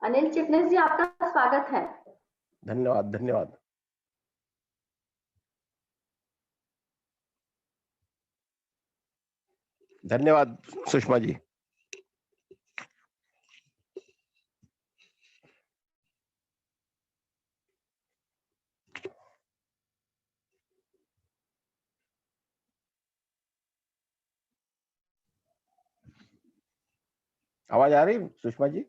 अनिल चिटनिस जी, आपका स्वागत है। धन्यवाद, धन्यवाद। धन्यवाद सुषमा जी। आवाज आ रही सुषमा जी?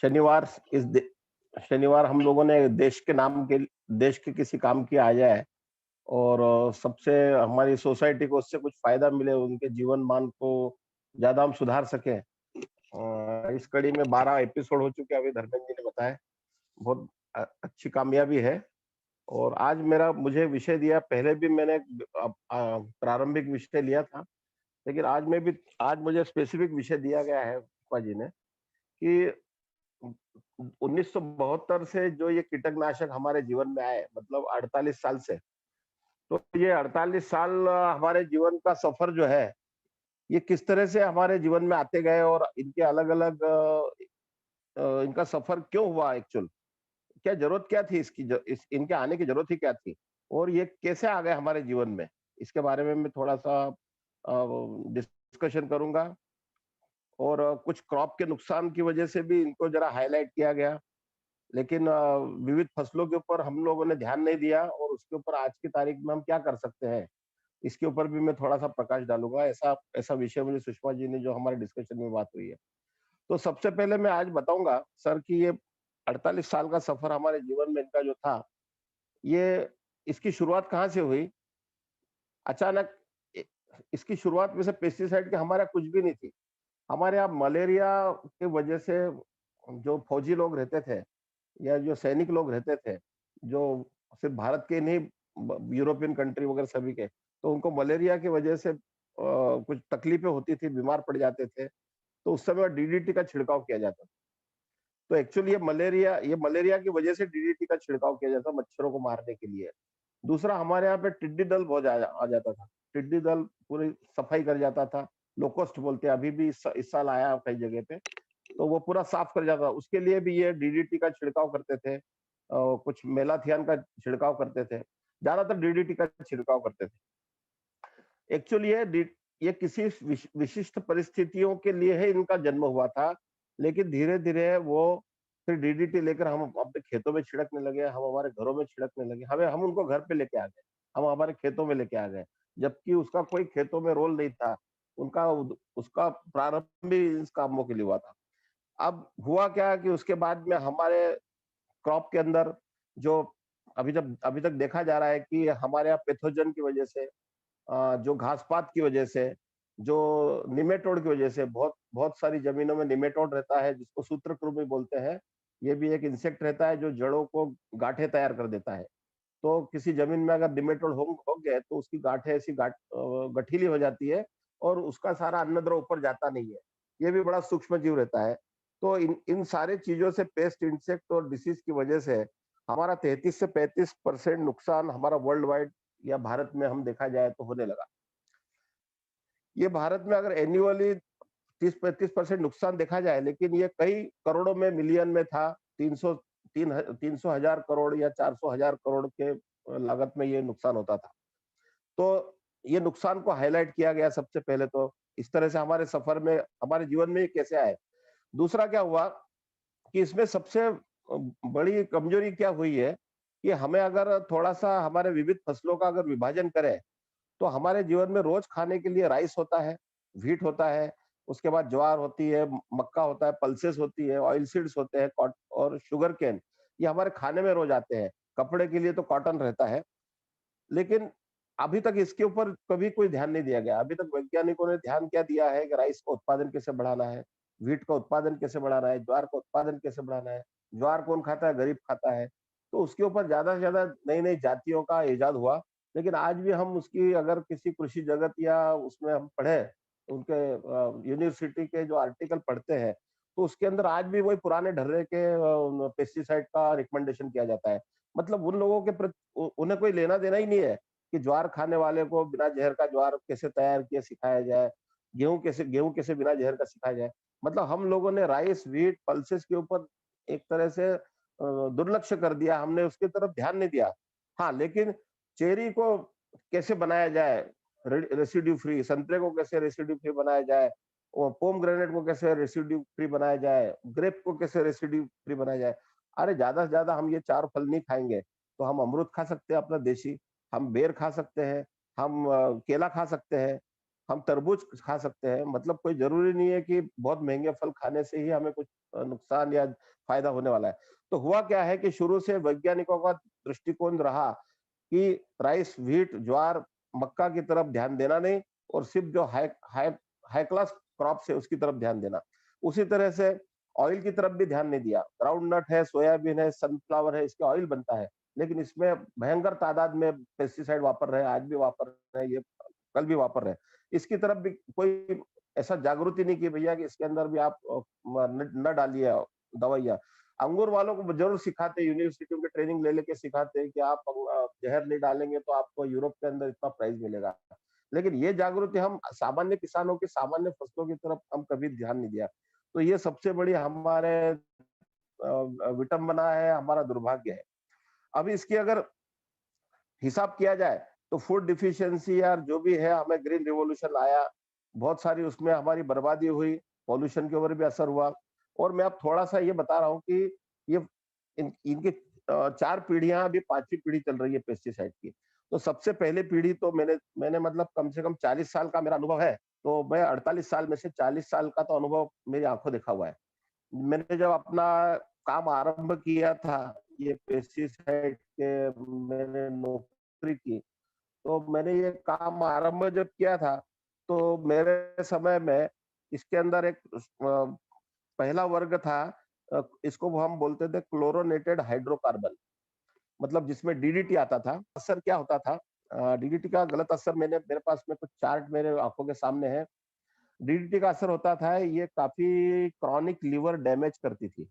शनिवार शनिवार हम लोगों ने देश के किसी काम की आ जाए और सबसे हमारी सोसाइटी को उससे कुछ फायदा मिले, उनके जीवन मान को ज्यादा हम सुधार सकें। इस कड़ी में 12 एपिसोड हो चुके हैं, अभी धर्मेंद्र जी ने बताया। बहुत अच्छी कामयाबी है। और आज मेरा मुझे विषय दिया, पहले भी मैंने प्रारंभिक विषय लिया था, लेकिन आज मुझे स्पेसिफिक विषय दिया गया है पुष्पा जी ने कि 1972 से जो ये कीटकनाशक हमारे जीवन में आए, मतलब 48 साल से, तो ये 48 साल हमारे जीवन का सफर जो है, ये किस तरह से हमारे जीवन में आते गए और इनके अलग-अलग इनका सफर क्यों हुआ एक्चुअल? क्या जरूरत क्या थी इनके आने की जरूरत ही क्या थी? और ये कैसे आ गए हमारे जीवन में? इसके बारे में मैं थोड़ा-सा डिस्कशन करूँगा। और कुछ क्रॉप के नुकसान की वजह से भी इनको जरा हाइलाइट किया गया। लेकिन विविध फसलों के ऊपर हम लोगों ने ध्यान नहीं दिया और उसके ऊपर आज की तारीख में हम क्या कर सकते हैं, इसके ऊपर भी मैं थोड़ा-सा प्रकाश डालूँगा। ऐसा ऐसा विषय मुझे सुषमा जी ने जो हमारे डिस्कशन में बात हुई है। तो सबसे पहले मैं आज बताऊँगा सर कि ये 48 साल का सफर हमारे जीवन में इनका जो था, ये इसकी शुरुआत कहाँ से हुई? अचानक इ इसकी शुरुआत वैसे पेस्टिसाइड के हमारे यहाँ कुछ भी नहीं थी। हमारे यहाँ मलेरिया की वजह से जो फौजी लोग रहते थे या जो सैनिक लोग रहते थे, जो सिर्फ भारत के नहीं यूरोपियन कंट्री वगैरह सभी के, तो उनको मलेरिया की वजह से कुछ तकलीफें होती थी, बीमार पड़ जाते थे, तो उस समय डीडीटी का छिड़काव किया जाता था। तो एक्चुअली ये मलेरिया की वजह से डीडीटी का छिड़काव किया जाता मच्छरों को मारने के लिए। दूसरा, हमारे यहाँ पे टिड्डी दल बहुत आ जाता था। टिड्डी दल पूरी सफाई कर जाता था। लोकस्ट बोलते हैं, अभी भी इस साल आया कई जगह पे, तो वो पूरा साफ कर जाता। उसके लिए भी ये डीडीटी का छिड़काव करते थे। कुछ मेलाथियान का छिड़काव करते थे। ज्यादातर डीडीटी का छिड़काव करते थे। एक्चुअली ये किसी विशिष्ट परिस्थितियों के लिए ही इनका जन्म हुआ था, लेकिन धीरे-धीरे वो फिर डीडीटी लेकर हम अपने खेतों में छिड़कने लगे, हम हमारे घरों में छिड़कने लगे। हम उनको घर पे लेके आ गए, हम हमारे खेतों में लेके आ गए, जबकि उसका कोई खेतों में रोल नहीं था। उसका प्रारंभ भी इस कामों के लिए हुआ था। अब हुआ क्या कि उसके बाद में हमारे क्रॉप के अंदर जो अभी तक देखा जा रहा है कि हमारे यहाँ पैथोजन की वजह से, जो घास-पात की वजह से, जो निमेटोड की वजह से, बहुत बहुत सारी जमीनों में निमेटोड रहता है जिसको सूत्रकृमि बोलते हैं। ये भी एक इंसेक्ट रहता है जो जड़ों को गांठें तैयार कर देता है। तो किसी जमीन में अगर निमेटोड हो गए तो उसकी गांठें गठीली हो जाती है और उसका सारा अन्नद्रव ऊपर जाता नहीं है। ये भी बड़ा सूक्ष्म जीव रहता है। तो इन इन सारे चीजों से, पेस्ट, इंसेक्ट और डिसीज की वजह से हमारा 33 से 35% नुकसान हमारा वर्ल्ड वाइड या भारत में हम देखा जाए तो होने लगा। ये भारत में अगर एन्युअली 30-35% नुकसान देखा जाए, लेकिन ये कई करोड़ों में, मिलियन में था। 300 हजार करोड़ या 400 हजार करोड़ के लागत में ये नुकसान होता था। तो ये नुकसान को हाईलाइट किया गया सबसे पहले तो। इस तरह से हमारे सफर में, हमारे जीवन में ये कैसे आए। दूसरा क्या हुआ कि इसमें सबसे बड़ी कमजोरी क्या हुई है कि हमें अगर थोड़ा-सा हमारे विविध फसलों का अगर विभाजन करें, तो हमारे जीवन में रोज खाने के लिए राइस होता है, व्हीट होता है, उसके बाद ज्वार होती है, मक्का होता है, पल्सेस होती है, ऑयल सीड्स होते हैं, और शुगर केन, ये हमारे खाने में रोज आते हैं। कपड़े के लिए तो कॉटन रहता है। लेकिन अभी तक इसके ऊपर कभी कोई ध्यान नहीं दिया गया। अभी तक वैज्ञानिकों ने ध्यान क्या दिया है कि राइस का उत्पादन कैसे बढ़ाना है, व्हीट का उत्पादन कैसे बढ़ाना है, ज्वार का उत्पादन कैसे बढ़ाना है। ज्वार कौन खाता है? गरीब खाता है। तो उसके ऊपर ज्यादा से ज्यादा नई नई जातियों का इजाद हुआ। लेकिन आज भी हम उसकी अगर किसी कृषि जगत या उसमें हम पढ़े, उनके यूनिवर्सिटी के जो आर्टिकल पढ़ते हैं, तो उसके अंदर आज भी वही पुराने ढर्रे के पेस्टिसाइड का रिकमेंडेशन किया जाता है। मतलब उन लोगों के प्रति उन्हें कोई लेना देना ही नहीं है कि ज्वार खाने वाले को बिना जहर का ज्वार कैसे तैयार किया सिखाया जाए, गेहूं कैसे बिना जहर का सिखाया जाए। मतलब हम लोगों ने राइस, व्हीट, पल्सेस के ऊपर एक तरह से दुर्लक्ष्य कर दिया, हमने उसकी तरफ ध्यान नहीं दिया। हाँ, लेकिन चेरी को कैसे बनाया जाए रेसिड्यू फ्री, संतरे को कैसे रेसिड्यू फ्री बनाया जाए, और पोमग्रेनेट को कैसे रेसिड्यू फ्री बनाया जाए, ग्रेप को कैसे रेसिड्यू फ्री बनाया जाए। अरे ज्यादा से ज्यादा हम ये 4 फल नहीं खाएंगे तो हम अमरूद खा सकते हैं अपना देशी, हम बेर खा सकते हैं, हम केला खा सकते हैं, हम तरबूज खा सकते हैं। मतलब कोई जरूरी नहीं है कि बहुत महंगे फल खाने से ही हमें कुछ नुकसान या फायदा होने वाला है। तो हुआ क्या है कि शुरू से वैज्ञानिकों का दृष्टिकोण रहा कि राइस, व्हीट, ज्वार, मक्का की तरफ ध्यान देना नहीं, और सिर्फ जो high high high class crops है उसकी तरफ ध्यान देना। उसी तरह से ऑयल की तरफ भी ध्यान नहीं दिया। ग्राउंड नट है, सोयाबीन है, सनफ्लावर है, इसके ऑयल बनता है, लेकिन इसमें भयंकर तादाद में पेस्टिसाइड वापर रहे हैं, आज भी वापर रहे हैं, ये कल भी वापर रहे हैं। इसकी तरफ भी कोई ऐसा जागृति नहीं की भैया कि इसके अंदर भी आप न डालिए दवाइयाँ। अंगूर वालों को जरूर सिखाते, यूनिवर्सिटियों की ट्रेनिंग ले लेके सिखाते हैं कि आप जहर नहीं डालेंगे तो आपको यूरोप के अंदर इतना प्राइस मिलेगा। लेकिन ये जागृति हम सामान्य किसानों की सामान्य फसलों की तरफ हम कभी ध्यान नहीं दिया। तो ये सबसे बड़ी हमारे विटंबना है, हमारा दुर्भाग्य है। अब इसकी अगर हिसाब किया जाए तो फूड डिफिशियंसी या जो भी है, हमें ग्रीन रिवॉल्यूशन आया, बहुत सारी उसमें हमारी बर्बादी हुई, पॉल्यूशन के ऊपर भी असर हुआ। और मैं अब थोड़ा-सा ये बता रहा हूँ कि ये इनकी 4 पीढ़ियाँ, अभी 5वीं पीढ़ी चल रही है पेस्टिसाइड की। तो सबसे पहले पीढ़ी तो मैंने मतलब कम से कम 40 साल का मेरा अनुभव है, तो मैं 48 साल में से 40 साल का तो अनुभव मेरी आँखों देखा हुआ है। मैंने जब अपना काम आरंभ किया था, ये पेस्टिसाइड के मैंने नौकरी की, तो मैंने ये काम आरंभ जब किया था, तो मेरे समय में इसके अंदर एक पहला वर्ग था, इसको वो हम बोलते थे क्लोरोनेटेड हाइड्रोकार्बन, मतलब जिसमें डीडीटी आता था। असर क्या होता था, डीडीटी का गलत असर, मेरे पास में कुछ चार्ट मेरे आँखों के सामने है। डीडीटी का असर होता था, ये काफ़ी क्रॉनिक लिवर डैमेज करती थी,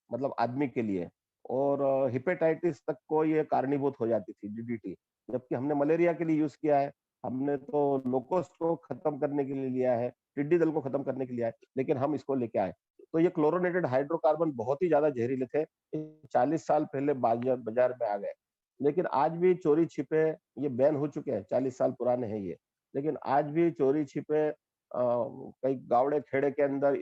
मतलब आदमी के लिए, और हेपेटाइटिस तक को ये कारणीभूत हो जाती थी डीडीटी। जबकि हमने मलेरिया के लिए यूज़ किया है, हमने तो लोकस्ट को खत्म करने के लिए लिया है, टिड्डी दल को खत्म करने के लिए लिया है, लेकिन हम इसको लेके आए। तो ये क्लोरोनेटेड हाइड्रोकार्बन बहुत ही ज़्यादा जहरीले थे, 40 साल पहले बाज़ार बाज़ार में आ गए। लेकिन आज भी चोरी-छिपे ये बैन हो चुके हैं, 40 साल पुराने हैं ये। लेकिन आज भी चोरी-छिपे कई गाँवड़े-खेड़े के अंदर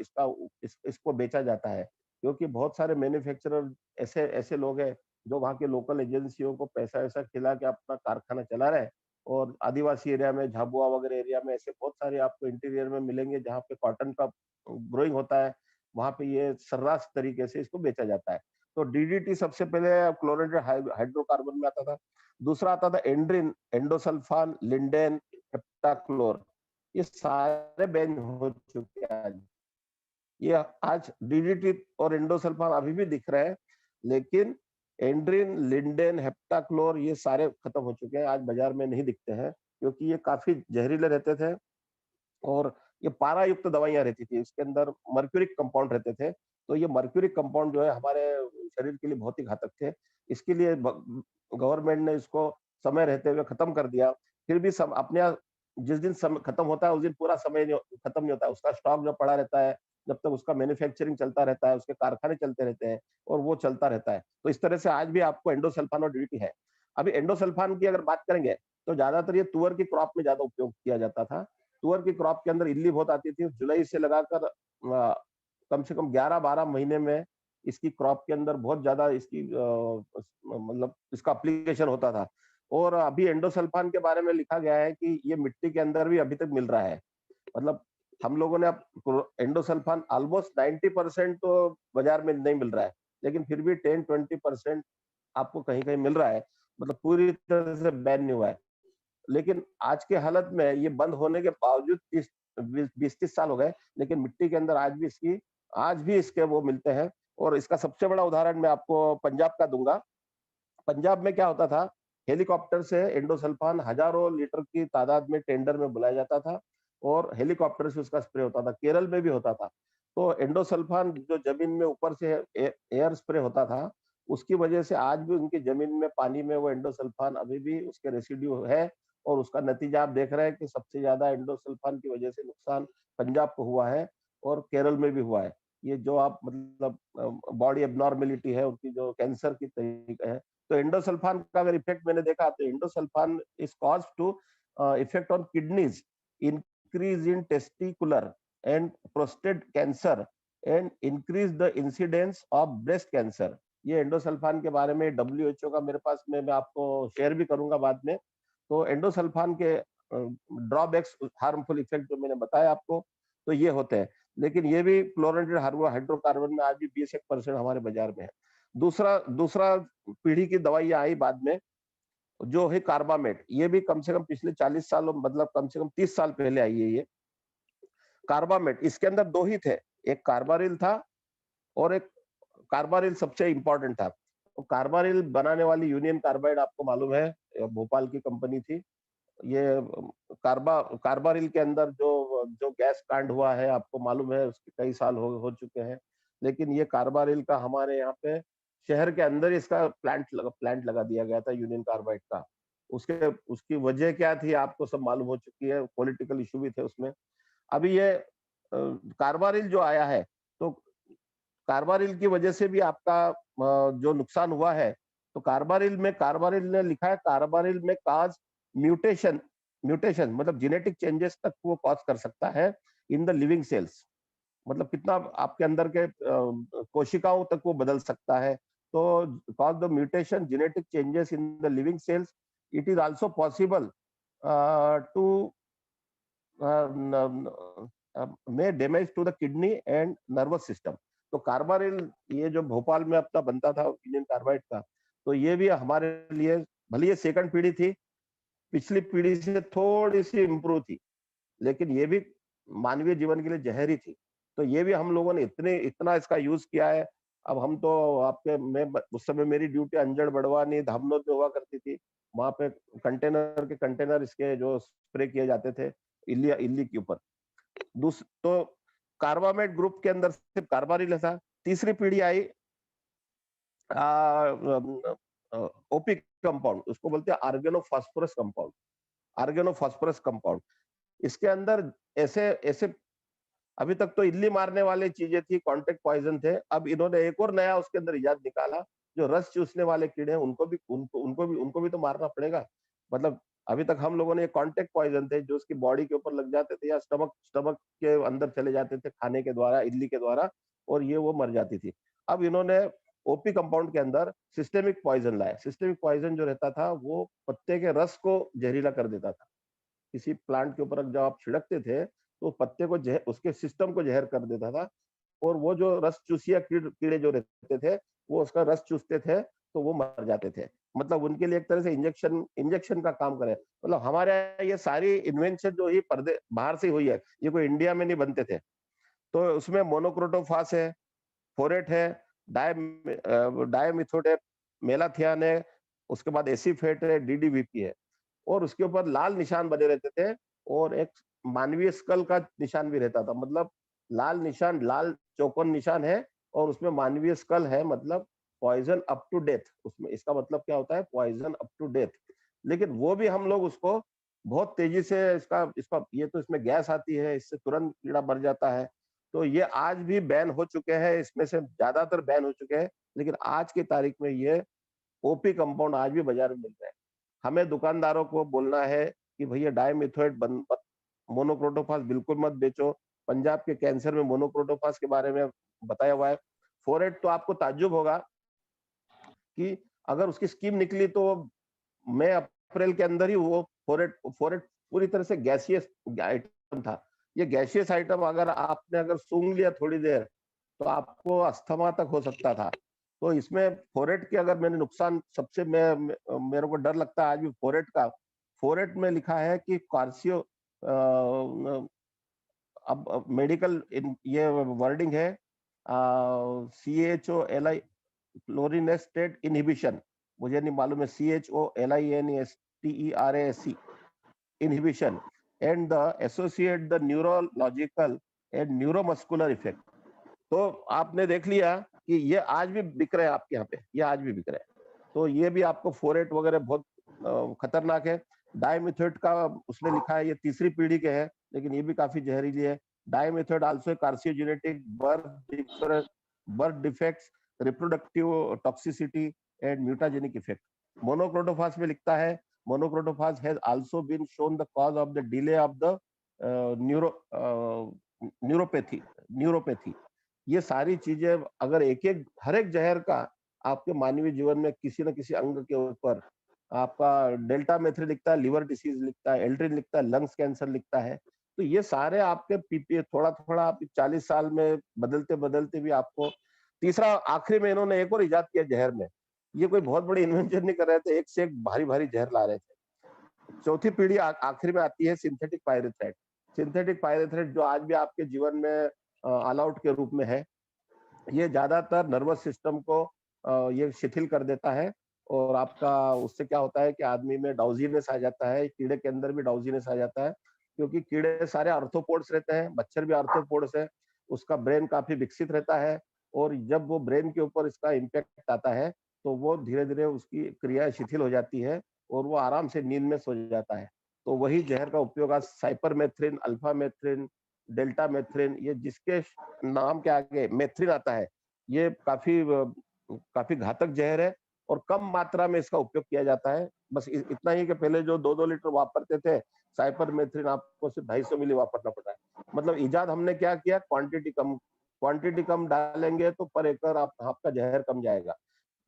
इसको बेचा जाता है। क्योंकि बहुत सारे मैन्युफैक्चरर ऐसे ऐसे लोग हैं जो वहाँ के लोकल एजेंसियों को पैसा-वैसा खिला के अपना कारखाना चला रहे हैं, और आदिवासी एरिया में, झाबुआ वगैरह एरिया में ऐसे बहुत सारे आपको इंटीरियर में मिलेंगे जहाँ पे कॉटन का ग्रोइंग होता है, वहाँ पे ये सर्रास तरीके से इसको बेचा जाता है। तो डीडीटी सबसे पहले क्लोरेटेड हाइड्रोकार्बन में आता था। दूसरा आता था एंड्रिन, एंडोसल्फान, लिंडेन, हेप्टाक्लोर, ये सारे बैन हो चुके हैं आज। ये आज डीडीटी और एंडोसल्फान अभी भी दिख रहे हैं, लेकिन एंड्रिन, लिंडेन, हेप्टाक्लोर ये सारे खत्म हो चुके हैं, आज बाजार में नहीं दिखते हैं, क्योंकि ये काफ़ी जहरीले रहते थे, और ये पारा युक्त दवाइयाँ रहती थी, इसके अंदर मर्क्यूरिक कंपाउंड रहते थे, तो ये मर्क्यूरिक कंपाउंड जो है हमारे शरीर के लिए बहुत ही घातक थे। इसके लिए गवर्नमेंट ने इसको समय रहते हुए खत्म कर दिया। फिर भी सब अपने यहाँ जिस दिन समय खत्म होता है, उस दिन पूरा समय नहीं खत्म नहीं होता है, उसका स्टॉक जो पड़ा रहता है, जब तक उसका मैन्युफैक्चरिंग चलता रहता है, उसके कारखाने चलते रहते हैं, और वो चलता रहता है। तो इस तरह से आज भी आपको एंडोसल्फान और डीडीटी है। अभी एंडोसल्फान की अगर बात करेंगे, तो ज्यादातर ये तुअर की क्रॉप में ज्यादा उपयोग किया जाता था। तुअर की क्रॉप के अंदर इल्ली बहुत आती थी, जुलाई से लगाकर कम से कम 11-12 महीने में इसकी क्रॉप के अंदर बहुत ज्यादा इसकी मतलब इसका एप्लीकेशन होता था। और अभी एंडोसल्फान के बारे में लिखा गया है कि ये मिट्टी के अंदर भी अभी तक मिल रहा है। मतलब हम लोगों ने अब एंडोसल्फान ऑलमोस्ट 90% तो बाजार में नहीं मिल रहा है, लेकिन फिर भी 10-20% आपको कहीं-कहीं मिल रहा है। मतलब पूरी तरह से बैन नहीं हुआ है। लेकिन आज के हालत में ये बंद होने के बावजूद 20-30 साल हो गए, लेकिन मिट्टी के अंदर आज भी इसके वो मिलते हैं। और इसका सबसे बड़ा उदाहरण मैं आपको पंजाब का दूँगा। पंजाब में क्या होता था, हेलीकॉप्टर से एंडोसल्फान हजारों लीटर की तादाद में टेंडर में बुलाया जाता था, और हेलीकॉप्टर से उसका स्प्रे होता था। केरल में भी होता था। तो एंडोसल्फान जो जमीन में ऊपर से एयर स्प्रे होता था, उसकी वजह से आज भी उनकी जमीन में, पानी में वो एंडोसल्फान अभी भी उसके रेसिड्यू है, और उसका नतीजा आप देख रहे हैं कि सबसे ज्यादा एंडोसल्फान की वजह से नुकसान पंजाब को हुआ है और केरल में भी हुआ है। ये जो आप मतलब बॉडी एबनॉर्मेलिटी है, उनकी जो कैंसर की तरीका है, तो एंडोसल्फान का अगर इफेक्ट मैंने देखा तो endosulfan is cause to effect on kidneys, increase in testicular and prostate cancer and increase the incidence of breast cancer. ये एंडोसल्फान के बारे में डब्ल्यूएचओ का मेरे पास में, मैं आपको शेयर भी करूंगा बाद में। तो एंडोसल्फान के ड्रॉबैक्स, हार्मफुल इफेक्ट जो मैंने बताया आपको, तो ये होते हैं। लेकिन ये भी क्लोरेटेड हाइड्रोकार्बन में आज भी 20% हमारे बाजार में है। दूसरा दूसरा पीढ़ी की दवाइयां आई बाद में, जो है कार्बामेट। ये भी कम से कम पिछले 40 सालों, मतलब कम से कम 30 साल पहले आई है ये कार्बामेट। इसके अंदर दो ही थे, एक कार्बारिल था और एक कार्बारिल सबसे इंपॉर्टेंट था। तो कार्बारिल बनाने वाली यूनियन कार्बाइड आपको मालूम है, भोपाल की कंपनी थी। ये कार्बारिल के अंदर जो जो गैस कांड हुआ है आपको मालूम है, उसके कई साल हो चुके हैं। लेकिन ये कार्बारिल का हमारे यहाँ पे शहर के अंदर इसका प्लांट लगा दिया गया था यूनियन कार्बाइड का। उसके उसकी वजह क्या थी आपको सब मालूम हो चुकी है, पॉलिटिकल इशू भी थे उसमें। अभी ये कार्बारिल जो आया है, तो कार्बारिल की वजह से भी आपका जो नुकसान हुआ है, तो कार्बारिल ने लिखा है कार्बारिल में काज म्यूटेशन, म्यूटेशन मतलब जेनेटिक चेंजेस तक वो कॉज कर सकता है इन द लिविंग सेल्स। मतलब कितना आपके अंदर के कोशिकाओं तक वो बदल सकता है। तो cause the mutation genetic changes in the living cells, it is also possible to में damage to the kidney and nervous system. तो कार्बारिल ये जो भोपाल में अपना बनता था इंडियन कार्बाइड का, तो ये भी हमारे लिए, भले ये सेकंड पीढ़ी थी, पिछली पीढ़ी से थोड़ी सी इंप्रूव थी, लेकिन ये भी मानवीय जीवन के लिए जहर ही थी। तो ये भी हम लोगों ने इतना इसका यूज किया है। अब हम तो मैं उस समय मेरी ड्यूटी अंजड़ बड़वानी धामनोद में हुआ करती थी। वहां पे कंटेनर के कंटेनर इसके जो स्प्रे किए जाते थे इल्ली इल्ली के ऊपर। तो कार्बामेट ग्रुप के अंदर सिर्फ कार्बारिल था। तीसरी पीढ़ी आई ओपी कंपाउंड, उसको बोलते हैं आर्गेनोफॉस्फोरस कंपाउंड। आर्गेनोफॉस्फोरस कंपाउंड इसके अंदर ऐसे ऐसे, अभी तक तो इल्ली मारने वाली चीजें थी, कॉन्टेक्ट पॉइजन थे। अब इन्होंने एक और नया उसके अंदर इजाद निकाला, जो रस चूसने वाले कीड़े हैं उनको भी तो मारना पड़ेगा। मतलब अभी तक हम लोगों ने कॉन्टेक्ट पॉइजन थे जो उसकी बॉडी के ऊपर लग जाते थे या स्टमक के अंदर चले जाते थे खाने के द्वारा, इल्ली के द्वारा, और ये वो मर जाती थी। अब इन्होंने ओपी कंपाउंड के अंदर सिस्टेमिक पॉइजन लाया। सिस्टेमिक पॉइजन जो रहता था वो पत्ते के रस को जहरीला कर देता था। किसी प्लांट के ऊपर जब आप छिड़कते थे तो पत्ते को उसके सिस्टम को जहर कर देता था, और वो जो रस चूसिया कीड़े जो रहते थे वो उसका रस चूसते थे तो वो मर जाते थे। मतलब उनके लिए एक तरह से इंजेक्शन का काम करे। मतलब हमारे यहाँ ये सारी इन्वेंशन जो ये पर्दे बाहर से हुई है, ये कोई इंडिया में नहीं बनते थे। तो उसमें मोनोक्रोटोफास है, फोरेट है, डायमिथोट है, मेलाथियान है, उसके बाद एसीफेट है, डीडीवीपी है, और उसके ऊपर लाल निशान बने रहते थे, और एक मानवीय स्कल का निशान भी रहता था। मतलब लाल निशान, लाल चौकोन निशान है और उसमें मानवीय स्कल है, मतलब पॉइजन अप टू डेथ। उसमें इसका मतलब क्या होता है, पॉइजन अप टू डेथ। लेकिन वो भी हम लोग उसको बहुत तेजी से इसका इसका ये तो इसमें गैस आती है, इससे तुरंत कीड़ा मर जाता है। तो ये आज भी बैन हो चुके हैं, इसमें से ज्यादातर बैन हो चुके हैं, लेकिन आज की तारीख में ये ओपी कंपाउंड आज भी बाजार में मिल रहे हैं। हमें दुकानदारों को बोलना है कि भैया डायमिथोएट मोनोक्रोटोफास बिल्कुल मत बेचो। पंजाब के कैंसर में मोनोक्रोटोफास के बारे में बताया हुआ है। फोरेट तो आपको ताज्जुब होगा कि अगर उसकी स्कीम निकली तो मई अप्रैल के अंदर ही वो फोरेट फोरेट पूरी तरह से गैसियस आइटम था। ये गैसियस आइटम अगर सूंघ लिया थोड़ी देर तो आपको अस्थमा तक हो सकता था। तो इसमें फोरेट के अगर मैंने नुकसान सबसे मेरे को डर लगता है आज भी फोरेट का। फोरेट में लिखा है कि कार्सियो, अब मेडिकल ये वर्डिंग है, CHOLI क्लोरिनेस्टेट इनहिबिशन, मुझे नहीं मालूम है, CHOLINESTERASC inhibition and the associate the neurological and neuromuscular effect. तो आपने देख लिया कि ये आज भी बिक रहे हैं आपके यहाँ पे, ये आज भी बिक रहे हैं। तो ये भी आपको फोरेट वगैरह बहुत खतरनाक है। डाइमेथोएट का उसने लिखा है, ये तीसरी पीढ़ी के हैं, लेकिन ये भी काफी जहरीली है। Dimethoate also carcinogenic, birth defects, reproductive toxicity and mutagenic effect. Monocrotophos में लिखता है, monocrotophos has also been shown the cause of the delay of the neuropathy neuropathy. ये सारी चीजें अगर एक एक हर एक जहर का आपके मानवीय जीवन में किसी न किसी अंग के ऊपर, आपका डेल्टा मेथ्रिन लिखता है लिवर डिसीज लिखता है, एल्ड्रिन लिखता है लंग्स कैंसर लिखता है, तो ये सारे आपके पीपीए थोड़ा थोड़ा आप 40 साल में बदलते बदलते भी आपको तीसरा आखिरी में इन्होंने एक और इजाद किया जहर में। ये कोई बहुत बड़ी इन्वेंशन नहीं कर रहे थे, एक से एक भारी भारी जहर ला रहे थे। चौथी पीढ़ी आखिर में आती है सिंथेटिक पायरेथ्रेट। सिंथेटिक पायरेथ्रेट जो आज भी आपके जीवन में ऑल आउट के रूप में है, ये ज्यादातर नर्वस सिस्टम को ये शिथिल कर देता है, और आपका उससे क्या होता है कि आदमी में ड्राउजीनेस आ जाता है, कीड़े के अंदर भी ड्राउजीनेस आ जाता है, क्योंकि कीड़े सारे आर्थ्रोपोड्स रहते हैं, मच्छर भी आर्थ्रोपोड्स है, उसका ब्रेन काफी विकसित रहता है, और जब वो ब्रेन के ऊपर इसका इम्पैक्ट आता है तो वो धीरे धीरे उसकी क्रिया शिथिल हो जाती है और वो आराम से नींद में सो जाता है। तो वही जहर का उपयोग आज साइपरमेथ्रिन, अल्फामेथ्रिन, डेल्टामेथ्रिन, ये जिसके नाम के आगे मेथ्रिन आता है, ये काफी घातक जहर है और कम मात्रा में इसका उपयोग किया जाता है। बस इतना ही कि पहले जो 2-2 लीटर वापरते थे, साइपरमेथ्रिन आपको सिर्फ 250 मिली वापरना पड़ रहा है। मतलब इजाद हमने क्या किया, क्वांटिटी कम डालेंगे तो पर एकड़ आपका जहर कम जाएगा।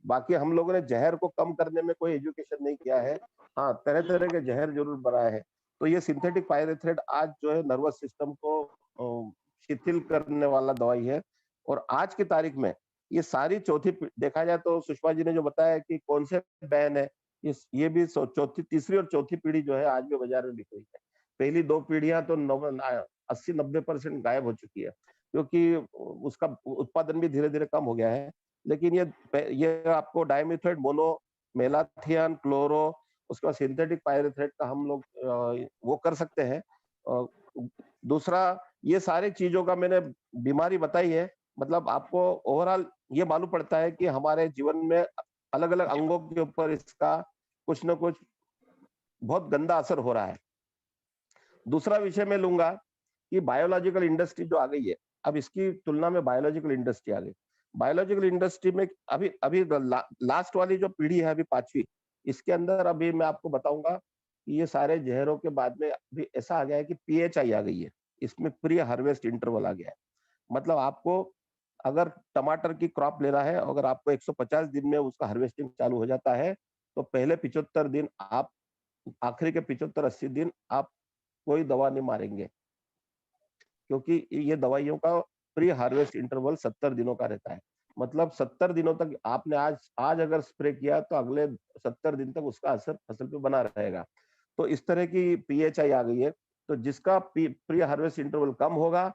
बाकी हम लोगों ने जहर को कम करने में कोई एजुकेशन नहीं किया है। हाँ, तरह-तरह के जहर ज़रूर बनाए हैं। तो ये सिंथेटिक पायरेथ्रेट आज जो है नर्वस सिस्टम को शिथिल करने वाला दवाई है, और आज की तारीख में ये सारी देखा जाए तो सुषमा जी ने जो बताया कि कौन से बैन है, ये भी चौथी, तीसरी और चौथी पीढ़ी जो है आज भी बाजार में बिक रही है। पहली 2 पीढ़ियाँ तो 80-90% गायब हो चुकी है, क्योंकि उसका उत्पादन भी धीरे-धीरे कम हो गया है। लेकिन ये आपको डाइमेथोएट, मोनो, मेलाथियान, क्लोरो, उसके बाद सिंथेटिक पायरेथ्रेट का हम लोग वो कर सकते हैं। अ, दूसरा, ये सारी चीजों का मैंने बीमारी बताई है, मतलब आपको ओवरऑल ये मालूम पड़ता है कि हमारे जीवन में अलग अलग अंगों के ऊपर इसका कुछ न कुछ बहुत गंदा असर हो रहा है। दूसरा विषय मैं लूंगा कि बायोलॉजिकल इंडस्ट्री जो आ गई है, अब इसकी तुलना में बायोलॉजिकल इंडस्ट्री आ गई। बायोलॉजिकल इंडस्ट्री में अभी अभी लास्ट वाली जो पीढ़ी है अभी 5वीं, इसके अंदर अभी मैं आपको बताऊंगा कि ये सारे जहरों के बाद में अभी ऐसा आ गया है कि पीएचआई आ गई है। इसमें प्री हार्वेस्ट इंटरवल आ गया है। मतलब आपको अगर टमाटर की क्रॉप ले रहा है, अगर आपको 150 दिन में उसका हार्वेस्टिंग चालू हो जाता है, तो पहले 75 दिन आप, आखिरी के 75-80 दिन आप कोई दवा नहीं मारेंगे, क्योंकि ये दवाइयों का प्री हार्वेस्ट इंटरवल 70 दिनों का रहता है। मतलब 70 दिनों तक आपने आज आज अगर स्प्रे किया तो अगले 70 दिन तक उसका असर फसल पे बना रहेगा। तो इस तरह की पीएचआई आ गई है। तो जिसका प्री हार्वेस्ट इंटरवल कम होगा,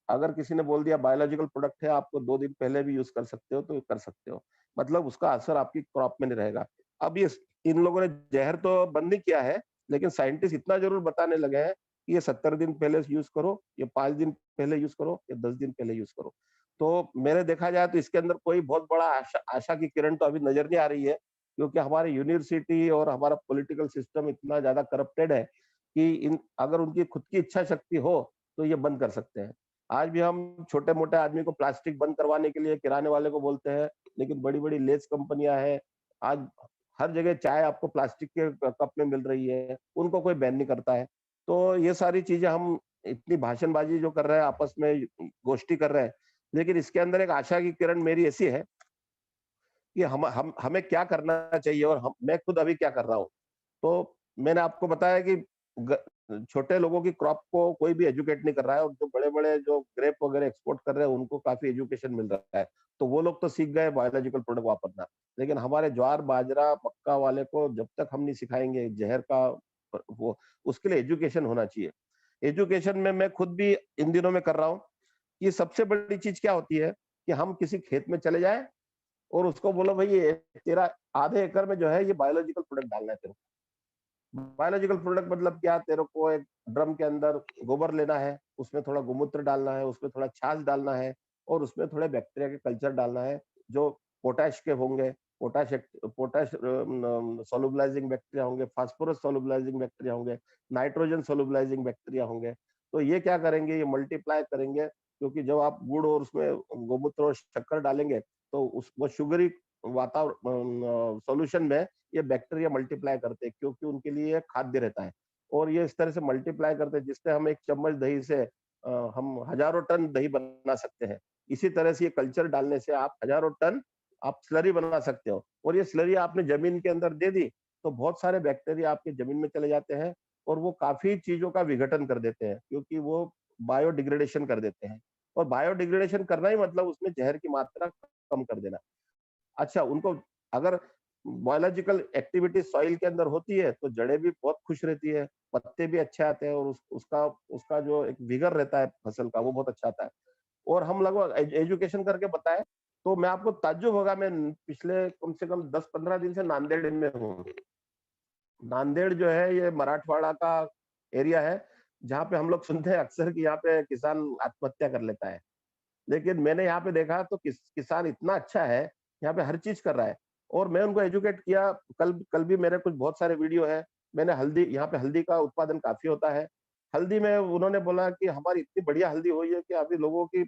अगर किसी ने बोल दिया बायोलॉजिकल प्रोडक्ट है, आपको 2 दिन पहले भी यूज कर सकते हो, तो कर सकते हो। मतलब उसका असर आपकी क्रॉप में नहीं रहेगा। अब ये इन लोगों ने जहर तो बंद नहीं किया है, लेकिन साइंटिस्ट इतना जरूर बताने लगे हैं कि ये 70 दिन पहले यूज करो, ये 5 दिन पहले यूज करो, या 10 दिन पहले यूज करो। तो मैंने देखा जाए तो इसके अंदर कोई बहुत बड़ा आशा की किरण तो अभी नजर नहीं आ रही है, क्योंकि हमारे यूनिवर्सिटी और हमारा पॉलिटिकल सिस्टम इतना ज्यादा करप्टेड है कि इन अगर उनकी खुद की इच्छा शक्ति हो तो ये बंद कर सकते हैं। आज भी हम छोटे मोटे आदमी को प्लास्टिक बंद करवाने के लिए किराने वाले को बोलते हैं, लेकिन बड़ी बड़ी लेस कंपनियां हैं, आज हर जगह चाय आपको प्लास्टिक के कप में मिल रही है, उनको कोई बैन नहीं करता है। तो ये सारी चीजें हम इतनी भाषणबाजी जो कर रहे हैं, आपस में गोष्ठी कर रहे हैं, लेकिन इसके अंदर एक आशा की किरण मेरी ऐसी है कि हम हमें क्या करना चाहिए, और मैं खुद अभी क्या कर रहा हूँ। तो मैंने आपको बताया कि छोटे लोगों की क्रॉप को कोई भी एजुकेट नहीं कर रहा है, और जो बड़े-बड़े जो ग्रेप वगैरह एक्सपोर्ट कर रहे हैं उनको काफी एजुकेशन मिल रहा है। तो वो लोग तो सीख गए बायोलॉजिकल प्रोडक्ट वापरना। लेकिन हमारे ज्वार, बाजरा, मक्का वाले को जब तक हम नहीं सिखाएंगे जहर का वो, उसके लिए एजुकेशन होना चाहिए। एजुकेशन में मैं खुद भी इन दिनों में कर रहा हूँ। ये सबसे बड़ी चीज क्या होती है कि हम किसी खेत में चले जाएं और उसको बोलो भाई ये तेरा आधे एकड़ में जो है ये बायोलॉजिकल प्रोडक्ट डालना है तेरे को। बायोलॉजिकल प्रोडक्ट मतलब क्या, तेरे को एक ड्रम के अंदर गोबर लेना है, उसमें थोड़ा गोमूत्र डालना है, उसमें थोड़ा छाछ डालना है, और उसमें थोड़े बैक्टीरिया के कल्चर डालना है जो पोटैश के होंगे, पोटाश पोटाश सोलुबलाइजिंग बैक्टीरिया होंगे, फास्फोरस सोलुबलाइजिंग बैक्टीरिया होंगे, नाइट्रोजन सोलुबलाइजिंग बैक्टीरिया होंगे। तो ये क्या करेंगे, ये मल्टीप्लाई करेंगे, क्योंकि जब आप गुड़ और उसमें गोमूत्र और शक्कर डालेंगे तो उस वो शुगरी वातावरण सॉल्यूशन में ये बैक्टीरिया मल्टीप्लाई करते हैं, क्योंकि उनके लिए खाद्य रहता है। और ये इस तरह से मल्टीप्लाई करते हैं जिससे हम एक चम्मच दही से हम हजारों टन दही बना सकते हैं। इसी तरह से ये कल्चर डालने से आप हजारों टन आप स्लरी बना सकते हो। और ये स्लरी आपने जमीन के अंदर दे दी तो बहुत सारे बैक्टीरिया आपकी जमीन में चले जाते हैं और वो काफी चीजों का विघटन कर देते हैं, क्योंकि वो बायोडिग्रेडेशन कर देते हैं। और बायोडिग्रेडेशन करना ही मतलब उसमें जहर की मात्रा कम कर देना। अच्छा, उनको अगर बायोलॉजिकल एक्टिविटी सॉइल के अंदर होती है तो जड़ें भी बहुत खुश रहती है, पत्ते भी अच्छे आते हैं और उसका उसका जो एक विगर रहता है फसल का वो बहुत अच्छा आता है। और हम लगभग एजुकेशन करके बताएं तो मैं आपको ताज्जुब होगा, मैं पिछले कम से कम 10-15 दिन से नांदेड़ में हूँ। नांदेड़ जो है ये मराठवाड़ा का एरिया है, जहाँ पे हम लोग सुनते हैं अक्सर कि यहाँ पे किसान आत्महत्या कर लेता है। लेकिन मैंने यहाँ पे देखा तो किसान इतना अच्छा है, यहाँ पे हर चीज कर रहा है। और मैं उनको एजुकेट किया। कल कल भी मेरे कुछ बहुत सारे वीडियो है। मैंने हल्दी, यहाँ पे हल्दी का उत्पादन काफी होता है। हल्दी में उन्होंने बोला कि हमारी इतनी बढ़िया हल्दी हुई है कि अभी लोगों की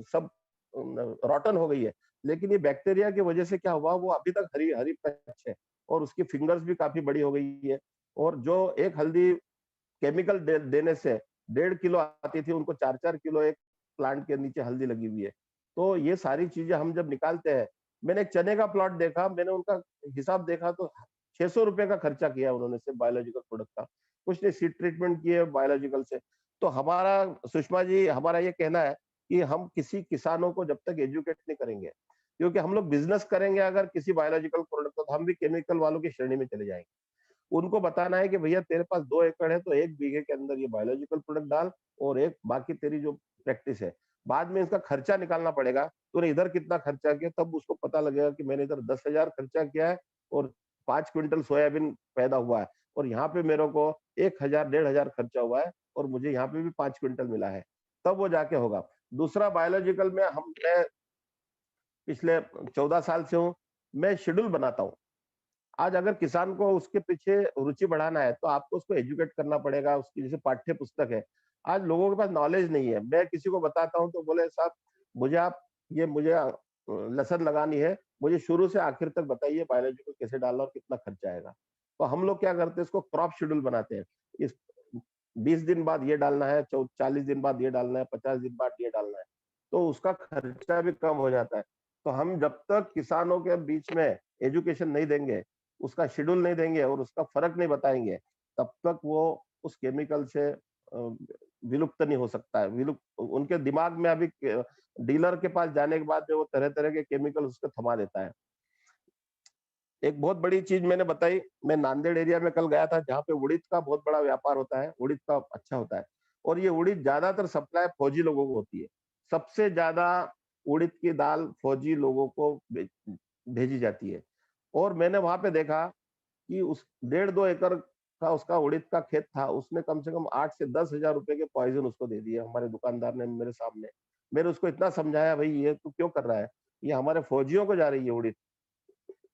सब रॉटन हो गई है, लेकिन ये बैक्टीरिया की वजह से क्या हुआ, वो अभी तक हरी हरी पच है और उसकी फिंगर्स भी काफी बड़ी हो गई है। और जो एक हल्दी केमिकल देने से 1.5 किलो आती थी, उनको 4-4 किलो एक प्लांट के नीचे हल्दी लगी हुई है। तो ये सारी चीजें हम जब निकालते हैं, मैंने एक चने का प्लॉट देखा, मैंने उनका हिसाब देखा तो 600 रुपए का खर्चा किया उन्होंने सिर्फ बायोलॉजिकल प्रोडक्ट का। कुछ नहीं, सीड ट्रीटमेंट किए बायोलॉजिकल से। तो हमारा, सुषमा जी, हमारा ये कहना है कि हम किसी किसानों को जब तक एजुकेट नहीं करेंगे, क्योंकि हम लोग बिजनेस करेंगे अगर किसी बायोलॉजिकल प्रोडक्ट को, तो हम भी केमिकल वालों की श्रेणी में चले जाएंगे। उनको बताना है कि भैया तेरे पास 2 एकड़ है तो 1 बीघे के अंदर ये बायोलॉजिकल प्रोडक्ट डाल और एक बाकी तेरी जो प्रैक्टिस है। बाद में इसका खर्चा निकालना पड़ेगा, तूने इधर कितना खर्चा किया, तब उसको पता लगेगा कि मैंने इधर 10,000 खर्चा किया है और 5 क्विंटल सोयाबीन पैदा हुआ है और यहाँ पे मेरे को 1,000 1,500 खर्चा हुआ है और मुझे यहाँ पे भी 5 क्विंटल मिला है, तब वो जाके होगा। दूसरा, बायोलॉजिकल में मैं पिछले 14 साल से हूँ, मैं शेड्यूल बनाता हूँ। आज अगर किसान को उसके पीछे रुचि बढ़ाना है तो आपको उसको एजुकेट करना पड़ेगा, उसकी जैसे पाठ्य पुस्तक है। आज लोगों के पास नॉलेज नहीं है। मैं किसी को बताता हूँ तो बोले साहब मुझे आप ये मुझे लसन लगानी है, मुझे शुरू से आखिर तक बताइए बायोलॉजी को कैसे डालना और कितना खर्चा आएगा। तो हम लोग क्या करते हैं, इसको क्रॉप शेड्यूल बनाते हैं। इस 20 दिन बाद ये डालना है, 40 दिन बाद ये डालना है, 50 दिन बाद ये डालना है, तो उसका खर्चा भी कम हो जाता है। तो हम जब तक किसानों के बीच में एजुकेशन नहीं देंगे, उसका शेड्यूल नहीं देंगे और उसका फर्क नहीं बताएंगे, तब तक वो उस केमिकल से विलुप्त नहीं हो सकता है। विलुप्त उनके दिमाग में अभी डीलर के पास जाने के बाद में वो तरह तरह के केमिकल उसको थमा देता है। एक बहुत बड़ी चीज मैंने बताई, मैं नांदेड़ एरिया में कल गया था जहाँ पे उड़ीद का बहुत बड़ा व्यापार होता है, उड़ीद का अच्छा होता है। और ये उड़ीद ज्यादातर सप्लाई फौजी लोगों को होती है। सबसे ज्यादा उड़ीद की दाल फौजी लोगों को भेजी जाती है। और मैंने वहां पे देखा कि उस 1.5-2 एकड़ का उसका उड़ीद का खेत था, उसने कम से कम 8 से 10,000 रुपए के पॉइजन उसको दे दिए हमारे दुकानदार ने मेरे सामने। मैंने उसको इतना समझाया, भाई ये तू क्यों कर रहा है, ये हमारे फौजियों को जा रही है उड़ीद।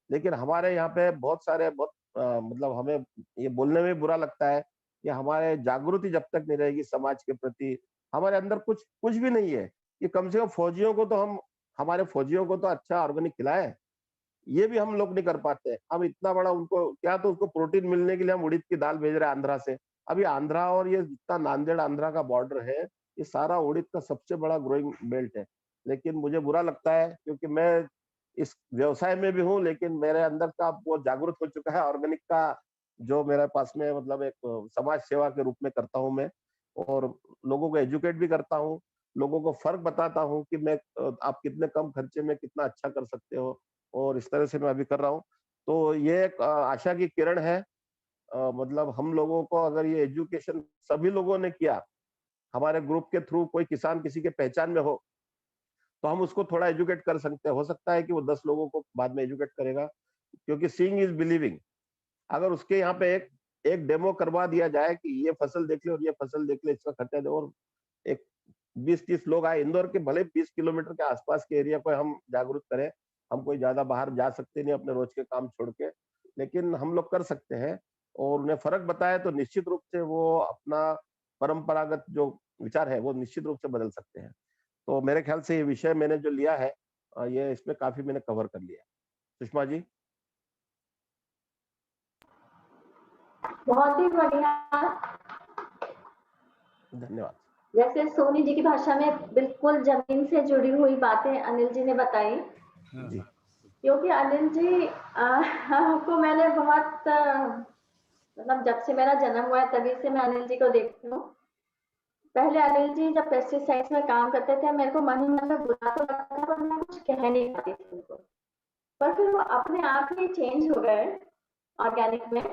लेकिन हमारे यहाँ पे बहुत सारे बहुत मतलब हमें ये बोलने में बुरा लगता है कि हमारे जागृति जब तक नहीं रहेगी समाज के प्रति, हमारे अंदर कुछ कुछ भी नहीं है कि कम से कम फौजियों को तो हम, हमारे फौजियों को तो अच्छा ऑर्गेनिक खिलाएं। ये भी हम लोग नहीं कर पाते। हम इतना बड़ा उनको क्या, तो उसको प्रोटीन मिलने के लिए हम उड़ीद की दाल भेज रहे हैं आंध्रा से। अभी आंध्रा और ये जितना नांदेड़ आंध्रा का बॉर्डर है, ये सारा उड़ीद का सबसे बड़ा ग्रोइंग बेल्ट है। लेकिन मुझे बुरा लगता है क्योंकि मैं इस व्यवसाय में भी हूँ, लेकिन मेरे अंदर का वो जागरूक हो चुका है ऑर्गेनिक का, जो मेरे पास में मतलब एक समाज सेवा के रूप में करता हूँ मैं। और लोगों को एजुकेट भी करता हूँ, लोगों को फर्क बताता हूँ कि मैं आप कितने कम खर्चे में कितना अच्छा कर सकते हो। और इस तरह से मैं अभी कर रहा हूँ। तो ये एक आशा की किरण है। मतलब हम लोगों को अगर ये एजुकेशन सभी लोगों ने किया, हमारे ग्रुप के थ्रू कोई किसान किसी के पहचान में हो, तो हम उसको थोड़ा एजुकेट कर सकते हैं। हो सकता है कि वो 10 लोगों को बाद में एजुकेट करेगा, क्योंकि सीइंग इज बिलीविंग। अगर उसके यहाँ पे एक एक डेमो करवा दिया जाए कि ये फसल देख ले और ये फसल देख ले, इसका खर्चा दे, और एक 20-30 लोग आए इंदौर के, भले 20 किलोमीटर के आसपास के एरिया को हम जागरूक करें, हम कोई ज्यादा बाहर जा सकते नहीं अपने रोज के काम छोड़ के, लेकिन हम लोग कर सकते हैं और उन्हें फर्क बताए तो निश्चित रूप से वो अपना परंपरागत जो विचार है वो निश्चित रूप से बदल सकते हैं। तो मेरे ख्याल से ये विषय मैंने जो लिया है ये इसमें काफी मैंने कवर कर लिया है। सुषमा जी। बहुत ही बढ़िया। धन्यवाद। जैसे सोनी जी की भाषा में बिल्कुल जमीन से जुड़ी हुई बातें अनिल जी ने बताई। जी। क्योंकि अनिल जी को मैंने बहुत मतलब जब से मेरा जन्म हुआ है तभी से मैं अनिल जी को देखती हूँ। पहले अनिल जी जब पेस्टिसाइड्स में काम करते थे मेरे को मन ही मन में बुरा तो लगता था पर मैं कुछ कह नहीं पाती थी उनको। पर फिर वो अपने आप ही चेंज हो गए ऑर्गेनिक में।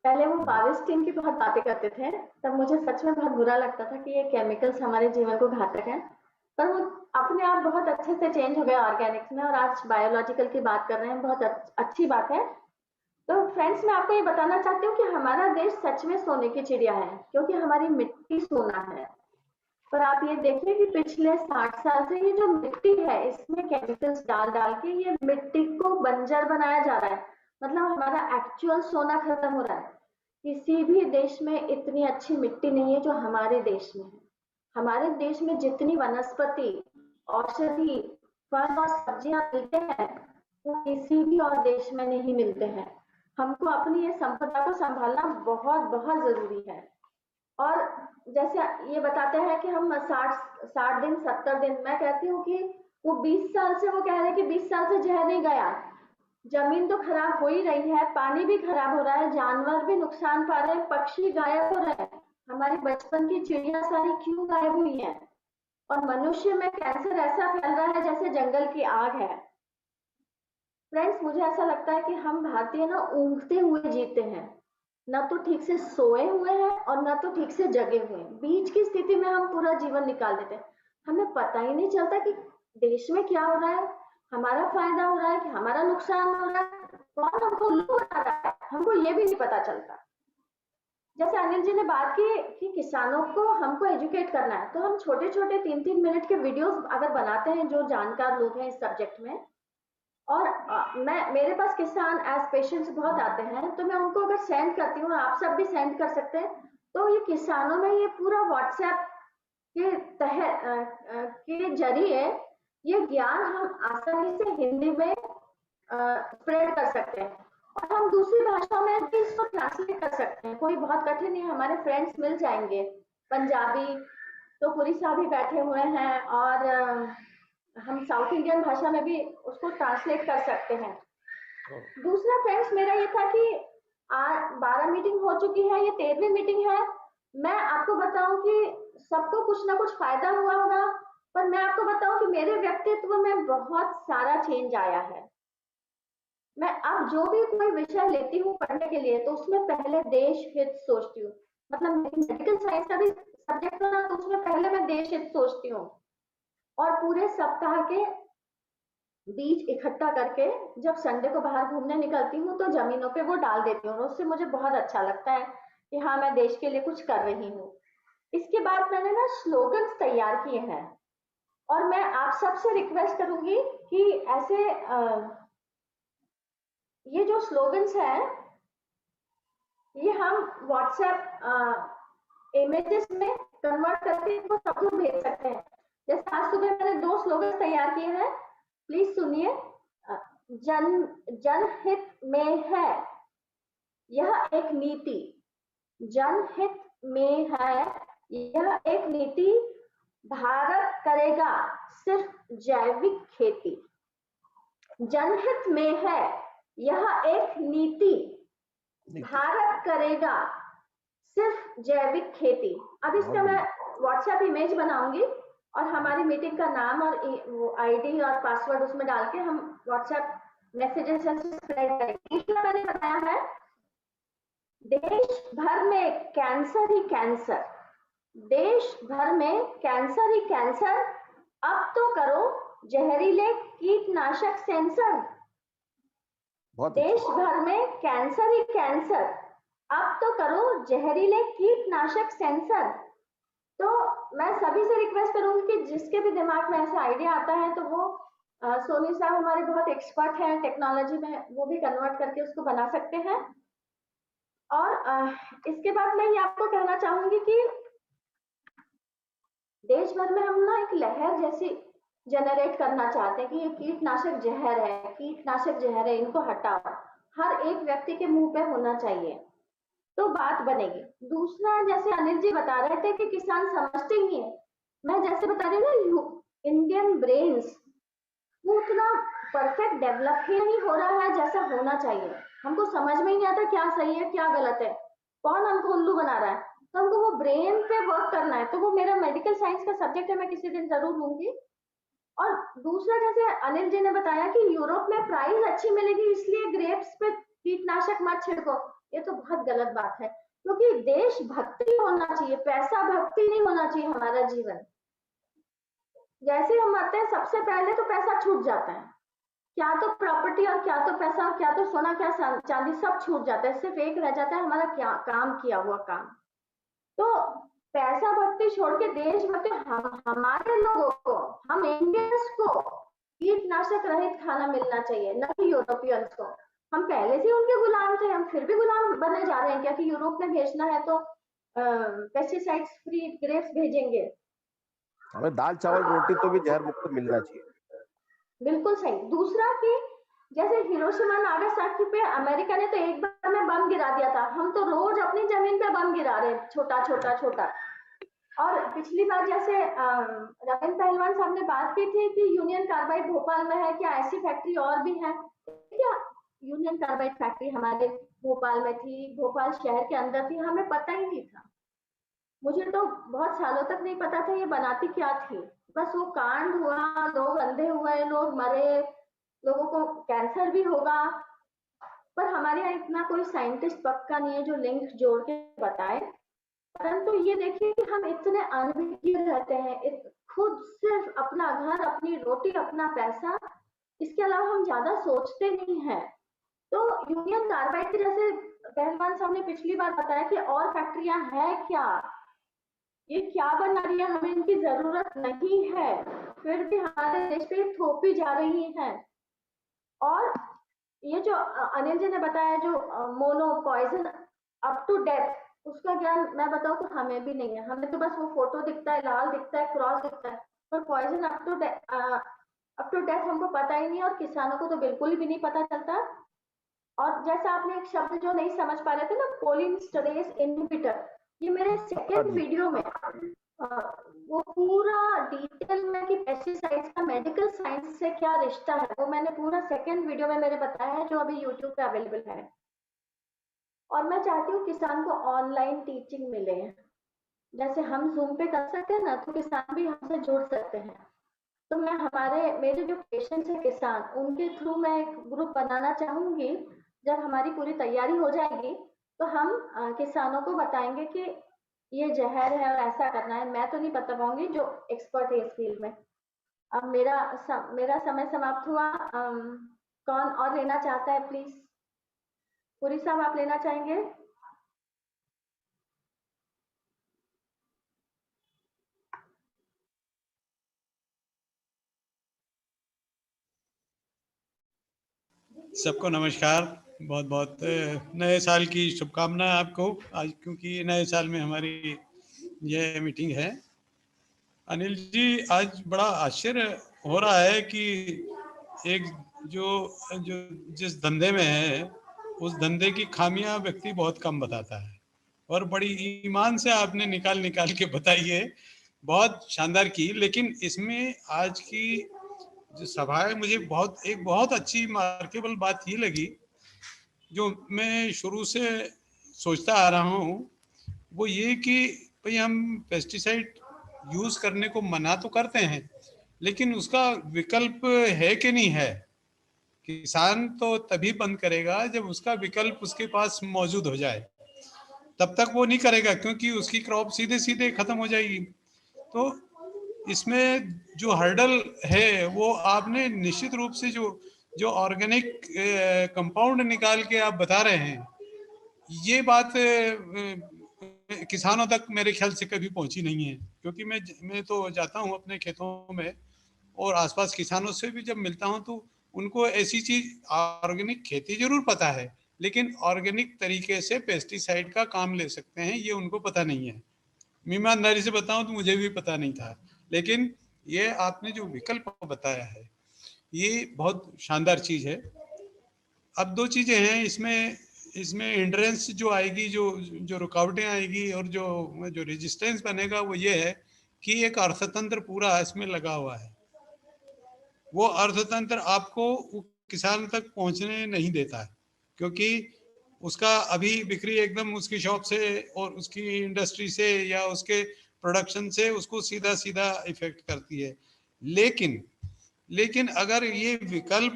पहले वो पाविस्टीन की बहुत बातें करते थे, तब मुझे सच में बहुत बुरा लगता था कि ये केमिकल्स हमारे जीवन को घातक हैं। पर वो अपने आप बहुत अच्छे से चेंज हो गए ऑर्गेनिक्स में और आज बायोलॉजिकल की बात कर रहे हैं, बहुत अच्छी बात है। तो फ्रेंड्स मैं आपको ये बताना चाहती हूँ कि हमारा देश सच में सोने की चिड़िया है, क्योंकि हमारी मिट्टी सोना है। पर आप ये देखिए कि पिछले 60 साल से ये जो मिट्टी है इसमें केमिकल्स डाल डाल के ये मिट्टी को बंजर बनाया जा रहा है। मतलब हमारा एक्चुअल सोना खत्म हो रहा है। किसी भी देश में इतनी अच्छी मिट्टी नहीं है जो हमारे देश में है। हमारे देश में जितनी वनस्पति, औषधि, फल और सब्जियां मिलते हैं वो किसी भी और देश में नहीं मिलते हैं। हमको अपनी ये संपदा को संभालना बहुत बहुत जरूरी है। और जैसे ये बताते हैं कि हम 60 दिन 70 दिन, मैं कहती हूँ कि वो 20 साल से वो कह रहे हैं कि 20 साल से जहर नहीं गया। जमीन तो खराब हो ही रही है, पानी भी खराब हो रहा है, जानवर भी नुकसान पा रहे हैं, पक्षी गायब हो रहे हैं। हमारी बचपन की चिड़िया सारी क्यों गायब हुई हैं? और मनुष्य में कैंसर ऐसा फैल रहा है जैसे जंगल की आग है। फ्रेंड्स मुझे ऐसा लगता है कि हम भारतीय ना ऊँघते हुए जीते हैं, न तो ठीक से सोए हुए हैं और न तो ठीक से जगे हुए हैं। बीच की स्थिति में हम पूरा जीवन निकाल देते हैं। हमें पता ही नहीं चलता कि देश में क्या हो रहा है, हमारा फायदा हो रहा है कि हमारा नुकसान हो रहा है, कौन हमको लूट बना रहा है, हमको ये भी नहीं पता चलता। जैसे अनिल जी ने बात की कि किसानों को हमको एजुकेट करना है, तो हम छोटे छोटे 3-3 मिनट के वीडियोस अगर बनाते हैं जो जानकार लोग हैं इस सब्जेक्ट में, और मैं मेरे पास किसान एज पेशेंट्स बहुत आते हैं, तो मैं उनको अगर सेंड करती हूँ, आप सब भी सेंड कर सकते हैं, तो ये किसानों में ये पूरा व्हाट्सएप के के जरिए ये ज्ञान हम आसानी से हिंदी में स्प्रेड कर सकते हैं और हम दूसरी भाषा में भी इसको ट्रांसलेट कर सकते हैं। कोई बहुत कठिन नहीं, हमारे फ्रेंड्स मिल जाएंगे। पंजाबी तो पुरी साहब भी बैठे हुए हैं और हम साउथ इंडियन भाषा में भी उसको ट्रांसलेट कर सकते हैं। दूसरा फ्रेंड्स मेरा ये था कि आज 12 मीटिंग हो चुकी है, ये 13वीं मीटिंग है। मैं आपको बताऊं कि सबको कुछ ना कुछ फायदा हुआ होगा, पर मैं आपको बताऊं कि मेरे व्यक्तित्व में बहुत सारा चेंज आया है। मैं अब जो भी कोई विषय लेती हूँ पढ़ने के लिए तो उसमें पहले देश हित सोचती हूँ। मतलब मेडिकल साइंस का भी सब्जेक्ट हो ना तो उसमें पहले मैं देश हित सोचती हूँ और पूरे सप्ताह के बीज इकट्ठा करके जब संडे को बाहर घूमने निकलती हूँ तो जमीनों पे वो डाल देती हूँ। उससे मुझे बहुत अच्छा लगता है कि हाँ मैं देश के लिए कुछ कर रही हूँ। इसके बाद मैंने ना स्लोगन्स तैयार किए हैं और मैं आप सबसे रिक्वेस्ट करूंगी कि ऐसे ये जो स्लोगन्स हैं ये हम व्हाट्सएप इमेजेस में कन्वर्ट करके इनको सबको भेज सकते हैं। जैसे आज सुबह मैंने 2 स्लोगन्स तैयार किए हैं, प्लीज सुनिए। जन जनहित में है यह एक नीति, जनहित में है यह एक नीति, भारत करेगा सिर्फ जैविक खेती। जनहित में है यह एक नीति, भारत करेगा सिर्फ जैविक खेती। अब इसका मैं व्हाट्सएप इमेज बनाऊंगी और हमारी मीटिंग का नाम और वो आईडी और पासवर्ड उसमें डाल के हम व्हाट्सएप मैसेजेस से स्प्रेड करेंगे। दूसरा मैंने बताया है देश भर में कैंसर ही कैंसर, देश भर में कैंसर ही कैंसर, अब तो करो जहरीले कीटनाशक सेंसर। देश भर में कैंसर ही कैंसर, अब तो करो जहरीले कीटनाशक सेंसर। तो मैं सभी से रिक्वेस्ट करूंगी कि जिसके भी दिमाग में ऐसा आइडिया आता है तो वो सोनी साहब हमारे बहुत एक्सपर्ट हैं टेक्नोलॉजी में, वो भी कन्वर्ट करके उसको बना सकते हैं। और इसके बाद मैं ये आपको कहना चाहूंगी कि देश भर में हम ना एक लहर जैसी जनरेट करना चाहते हैं कि ये कीटनाशक जहर है, इनको हटाओ, हर एक व्यक्ति के मुंह पे होना चाहिए, तो बात बनेगी। दूसरा, जैसे अनिल जी बता रहे थे कि किसान समझते ही है, मैं जैसे बता रही हूँ ना, इंडियन ब्रेन्स वो उतना परफेक्ट डेवलप ही नहीं हो रहा है जैसा होना चाहिए। हमको समझ में ही नहीं आता क्या सही है क्या गलत है, कौन हमको उल्लू बना रहा है। तो हमको वो ब्रेन पे वर्क करना है, तो वो मेरा मेडिकल साइंस का सब्जेक्ट है, मैं किसी दिन जरूर लूंगी। और दूसरा, जैसे अनिल जी ने बताया कि यूरोप में प्राइस अच्छी मिलेगी इसलिए ग्रेप्स पे कीटनाशक मत छिड़को, ये तो बहुत गलत बात है, क्योंकि देशभक्ति होना चाहिए, पैसा भक्ति नहीं होना चाहिए हमारा जीवन। जैसे हम मरते हैं सबसे पहले तो पैसा छूट जाता है, क्या तो प्रॉपर्टी और क्या तो पैसा और क्या तो सोना क्या चांदी सब छूट जाता है, सिर्फ एक रह जाता है हमारा क्या काम किया हुआ काम। तो पैसा भक्ति छोड़ के देशभक्ति, हमारे लोगों को, हम इंडियंस को कीटनाशक रहित खाना मिलना चाहिए, न कि यूरोपियंस को। हम पहले से उनके गुलाम थे, हम फिर भी गुलाम बने जा रहे हैं क्या कि यूरोप में भेजना है तो पेस्टिसाइड्स फ्री ग्रेप्स भेजेंगे। हमें दाल चावल रोटी तो भी जहर मुक्त मिलना चाहिए। बिल्कुल सही। दूसरा कि जैसे हिरोशिमा नागासाकी पे अमेरिका ने तो एक बार में बम गिरा दिया था, हम तो रोज अपनी जमीन पे बम गिरा रहे हैं, छोटा छोटा छोटा। और पिछली बार जैसे रविंद्र पहलवान साहब ने बात की थी कि यूनियन कार्बाइड भोपाल में है, क्या ऐसी फैक्ट्री और भी है क्या? यूनियन कार्बाइड फैक्ट्री हमारे भोपाल में थी, भोपाल शहर के अंदर थी, हमें पता ही नहीं था। मुझे तो बहुत सालों तक नहीं पता था ये बनाती क्या थी, बस वो कांड हुआ, लोग अंधे हुए, लोग मरे, लोगों को कैंसर भी होगा। पर हमारे यहाँ इतना कोई साइंटिस्ट पक्का नहीं है जो लिंक जोड़ के बताए। परंतु ये देखिए कि हम इतने अनभिज्ञ रहते हैं, खुद सिर्फ अपना घर, अपनी रोटी, अपना पैसा, इसके अलावा हम ज्यादा सोचते नहीं हैं। तो यूनियन कार्बाइड के जैसे पहलवान साहब ने पिछली बार बताया कि और फैक्ट्रियां हैं क्या, ये क्या बना रही है, हमें इनकी जरूरत नहीं है, फिर भी हमारे देश पे थोपी जा रही है। और ये जो अनिल जी ने बताया जो mono poison up to death, उसका ज्ञान मैं बताऊं तो हमें भी नहीं है, हमें तो बस वो फोटो दिखता है, लाल दिखता है, क्रॉस दिखता है, पर पॉइजन अप टू डेथ हमको पता ही नहीं, और किसानों को तो बिल्कुल भी नहीं पता चलता। और जैसा आपने एक शब्द जो नहीं समझ पा रहे थे ना, कोलिनस्टरेज इनहिबिटर, ये मेरे हाँ सेकेंड जी। वीडियो में वो पूरा डिटेल में कि पेस्टिसाइड्स का मेडिकल साइंस से क्या रिश्ता है, वो मैंने पूरा सेकेंड वीडियो में मेरे बताया है, जो अभी यूट्यूब पे अवेलेबल है। और मैं चाहती हूँ किसान को ऑनलाइन टीचिंग मिले, जैसे हम जूम पे कर सकते हैं ना, तो किसान भी हमसे जुड़ सकते हैं। तो मैं मेरे जो पेशेंट्स है किसान, उनके थ्रू मैं एक ग्रुप बनाना चाहूंगी। जब हमारी पूरी तैयारी हो जाएगी तो हम किसानों को बताएंगे कि ये जहर है और ऐसा करना है। मैं तो नहीं बता पाऊंगी, जो एक्सपर्ट है इस फील्ड में। अब मेरा समय समाप्त हुआ। कौन और लेना चाहता है प्लीज? पुरी साहब आप लेना चाहेंगे? सबको नमस्कार। बहुत बहुत नए साल की शुभकामनाएं आपको आज, क्योंकि नए साल में हमारी ये मीटिंग है। अनिल जी, आज बड़ा आश्चर्य हो रहा है कि एक जो जो जिस धंधे में है उस धंधे की खामियां व्यक्ति बहुत कम बताता है, और बड़ी ईमान से आपने निकाल निकाल के बताई है, बहुत शानदार की। लेकिन इसमें आज की जो सभा है, मुझे बहुत अच्छी मार्केबल बात ये लगी, जो मैं शुरू से सोचता आ रहा हूँ, वो ये कि भाई हम पेस्टिसाइड यूज करने को मना तो करते हैं, लेकिन उसका विकल्प है कि नहीं है। किसान तो तभी बंद करेगा जब उसका विकल्प उसके पास मौजूद हो जाए, तब तक वो नहीं करेगा, क्योंकि उसकी क्रॉप सीधे सीधे खत्म हो जाएगी। तो इसमें जो हर्डल है वो आपने निश्चित रूप से जो जो ऑर्गेनिक कंपाउंड निकाल के आप बता रहे हैं, ये बात किसानों तक मेरे ख्याल से कभी पहुंची नहीं है। क्योंकि मैं तो जाता हूं अपने खेतों में, और आसपास किसानों से भी जब मिलता हूँ तो उनको ऐसी चीज, ऑर्गेनिक खेती जरूर पता है, लेकिन ऑर्गेनिक तरीके से पेस्टिसाइड का काम ले सकते हैं ये उनको पता नहीं है। ईमानदारी से बताऊं तो मुझे भी पता नहीं था, लेकिन ये आपने जो विकल्प बताया है ये बहुत शानदार चीज है। अब दो चीजें हैं इसमें, इसमें हिंड्रेंस जो आएगी, जो जो रुकावटें आएगी और जो जो रेजिस्टेंस बनेगा वो ये है कि एक अर्थतंत्र पूरा इसमें लगा हुआ है। वो अर्थतंत्र आपको किसान तक पहुंचने नहीं देता है, क्योंकि उसका अभी बिक्री एकदम उसकी शॉप से और उसकी इंडस्ट्री से या उसके प्रोडक्शन से उसको सीधा सीधा इफेक्ट करती है। लेकिन लेकिन अगर ये विकल्प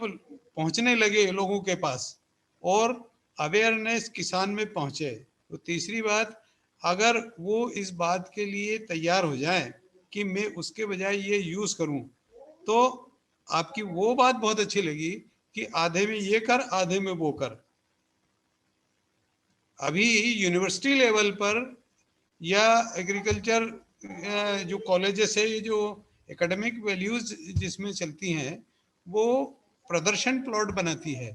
पहुंचने लगे लोगों के पास और अवेयरनेस किसान में पहुंचे, तो तीसरी बात, अगर वो इस बात के लिए तैयार हो जाए कि मैं उसके बजाय ये यूज करूं, तो आपकी वो बात बहुत अच्छी लगी कि आधे में ये कर आधे में वो कर। अभी यूनिवर्सिटी लेवल पर या एग्रीकल्चर जो कॉलेजेस है, ये जो एकेडमिक वैल्यूज जिसमें चलती हैं, वो प्रदर्शन प्लॉट बनाती है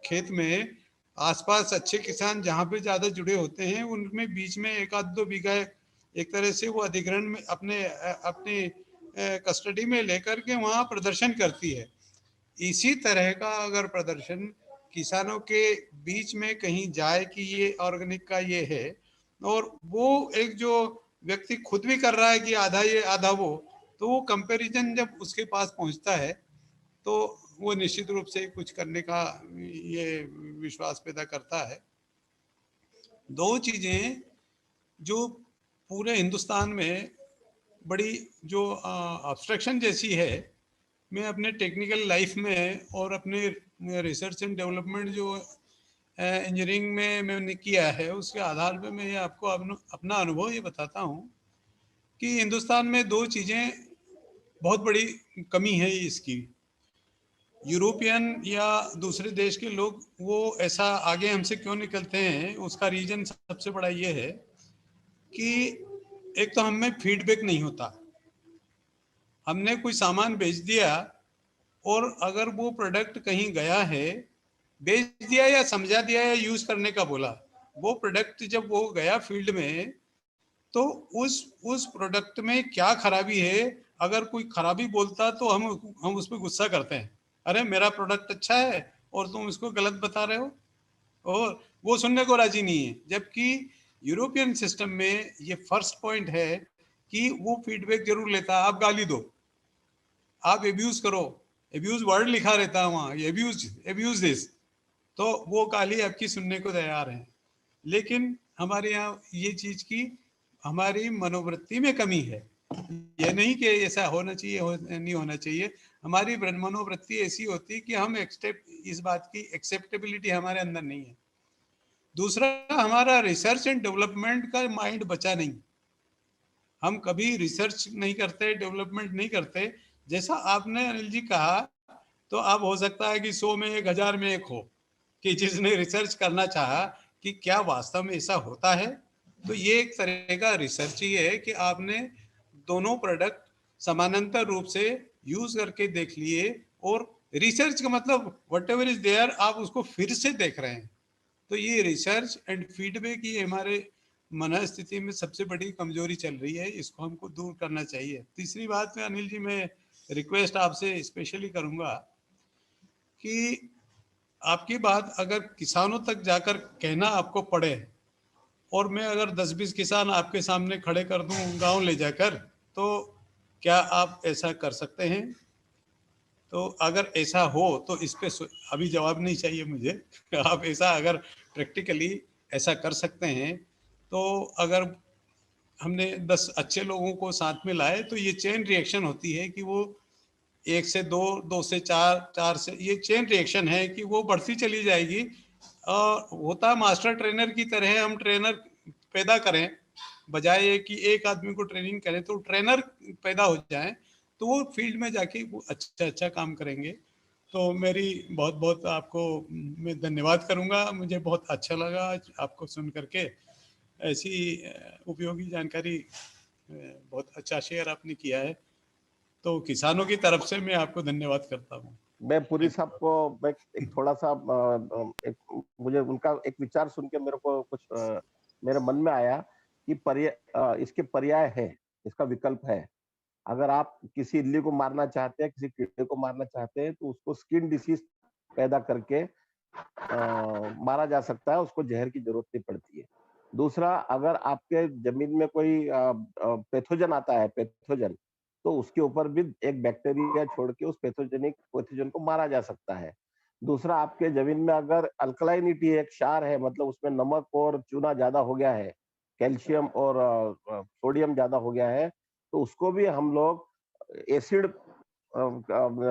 खेत में। आसपास अच्छे किसान जहाँ पे ज्यादा जुड़े होते हैं उनमें बीच में एक आध दो बीघा एक तरह से वो अधिग्रहण में अपने अपने कस्टडी में लेकर के वहाँ प्रदर्शन करती है। इसी तरह का अगर प्रदर्शन किसानों के बीच में कहीं जाए कि ये ऑर्गेनिक का ये है, और वो एक जो व्यक्ति खुद भी कर रहा है कि आधा ये आधा वो, तो वो कंपैरिजन जब उसके पास पहुंचता है तो वो निश्चित रूप से कुछ करने का ये विश्वास पैदा करता है। दो चीजें जो पूरे हिंदुस्तान में बड़ी जो ऑब्स्ट्रक्शन जैसी है, मैं अपने टेक्निकल लाइफ में और अपने रिसर्च एंड डेवलपमेंट जो इंजीनियरिंग में मैंने किया है उसके आधार पे मैं आपको अपना अनुभव ये बताता हूँ कि हिंदुस्तान में दो चीज़ें बहुत बड़ी कमी है इसकी। यूरोपियन या दूसरे देश के लोग वो ऐसा आगे हमसे क्यों निकलते हैं, उसका रीजन सबसे बड़ा ये है कि एक तो हमें फीडबैक नहीं होता। हमने कोई सामान बेच दिया और अगर वो प्रोडक्ट कहीं गया है, बेच दिया या समझा दिया या यूज करने का बोला, वो प्रोडक्ट जब वो गया फील्ड में तो उस प्रोडक्ट में क्या खराबी है, अगर कोई खराबी बोलता तो हम उस पर गुस्सा करते हैं, अरे मेरा प्रोडक्ट अच्छा है और तुम इसको गलत बता रहे हो, और वो सुनने को राजी नहीं है। जबकि यूरोपियन सिस्टम में ये फर्स्ट पॉइंट है कि वो फीडबैक जरूर लेता है। आप गाली दो, आप एब्यूज करो, एब्यूज वर्ड लिखा रहता है वहां, एब्यूज दिस, तो वो गाली आपकी सुनने को तैयार है। लेकिन हमारे यहाँ ये चीज की हमारी मनोवृत्ति में कमी है। यह नहीं कि ऐसा होना चाहिए नहीं होना चाहिए, हमारी मनोवृत्ति ऐसी होती है कि हम इस बात की एक्सेप्टेबिलिटी हमारे अंदर नहीं है। दूसरा, हमारा रिसर्च एंड डेवलपमेंट का माइंड बचा नहीं, हम कभी रिसर्च नहीं करते, डेवलपमेंट नहीं करते। जैसा आपने अनिल जी कहा, तो अब हो सकता है कि 100 में 1, 1000 में 1 हो कि जिसने रिसर्च करना चाहा कि क्या वास्तव में ऐसा होता है। तो ये एक तरह का रिसर्च ही है कि आपने दोनों प्रोडक्ट समानांतर रूप से यूज करके देख लिए, और रिसर्च का मतलब वट एवर इज देयर आप उसको फिर से देख रहे हैं। तो ये रिसर्च एंड फीडबैक ये हमारे मनस्थिति में सबसे बड़ी कमजोरी चल रही है, इसको हमको दूर करना चाहिए। तीसरी बात में अनिल जी, मैं रिक्वेस्ट आपसे स्पेशली करूंगा कि आपकी बात अगर किसानों तक जाकर कहना आपको पड़े, और मैं अगर 10-20 किसान आपके सामने खड़े कर दूं गांव ले जाकर, तो क्या आप ऐसा कर सकते हैं? तो अगर ऐसा हो तो इस पे अभी जवाब नहीं चाहिए मुझे आप ऐसा अगर प्रैक्टिकली ऐसा कर सकते हैं, तो अगर हमने 10 अच्छे लोगों को साथ में लाए तो ये चेन रिएक्शन होती है कि वो 1 से 2, 2 से 4, 4 से, ये चेन रिएक्शन है कि वो बढ़ती चली जाएगी। होता मास्टर ट्रेनर की तरह, हम ट्रेनर पैदा करें बजाय कि एक आदमी को ट्रेनिंग करें, तो ट्रेनर पैदा हो जाए तो वो फील्ड में जाके वो अच्छा अच्छा काम करेंगे। तो मेरी बहुत बहुत आपको मैं धन्यवाद करूंगा। मुझे बहुत अच्छा लगा आज आपको सुन करके, ऐसी उपयोगी जानकारी बहुत अच्छा शेयर आपने किया है। तो किसानों की तरफ से मैं आपको धन्यवाद करता हूँ। मैं पुरी साहब को मैं एक थोड़ा सा एक मुझे उनका एक विचार सुन के मेरे को कुछ मेरे मन में आया कि इसके पर्याय है, इसका विकल्प है। अगर आप किसी इल्ली को मारना चाहते हैं, किसी कीड़े को मारना चाहते हैं, तो उसको स्किन डिसीज पैदा करके मारा जा सकता है, उसको जहर की जरूरत नहीं पड़ती है। दूसरा, अगर आपके जमीन में कोई पैथोजन आता है, पैथोजन, तो उसके ऊपर भी एक बैक्टीरिया छोड़ के उस पैथोजन को मारा जा सकता है। दूसरा, आपके जमीन में अगर अल्कलाइनिटी एक क्षार है, मतलब उसमें नमक और चूना ज्यादा हो गया है, कैल्शियम और सोडियम ज्यादा हो गया है, तो उसको भी हम लोग एसिड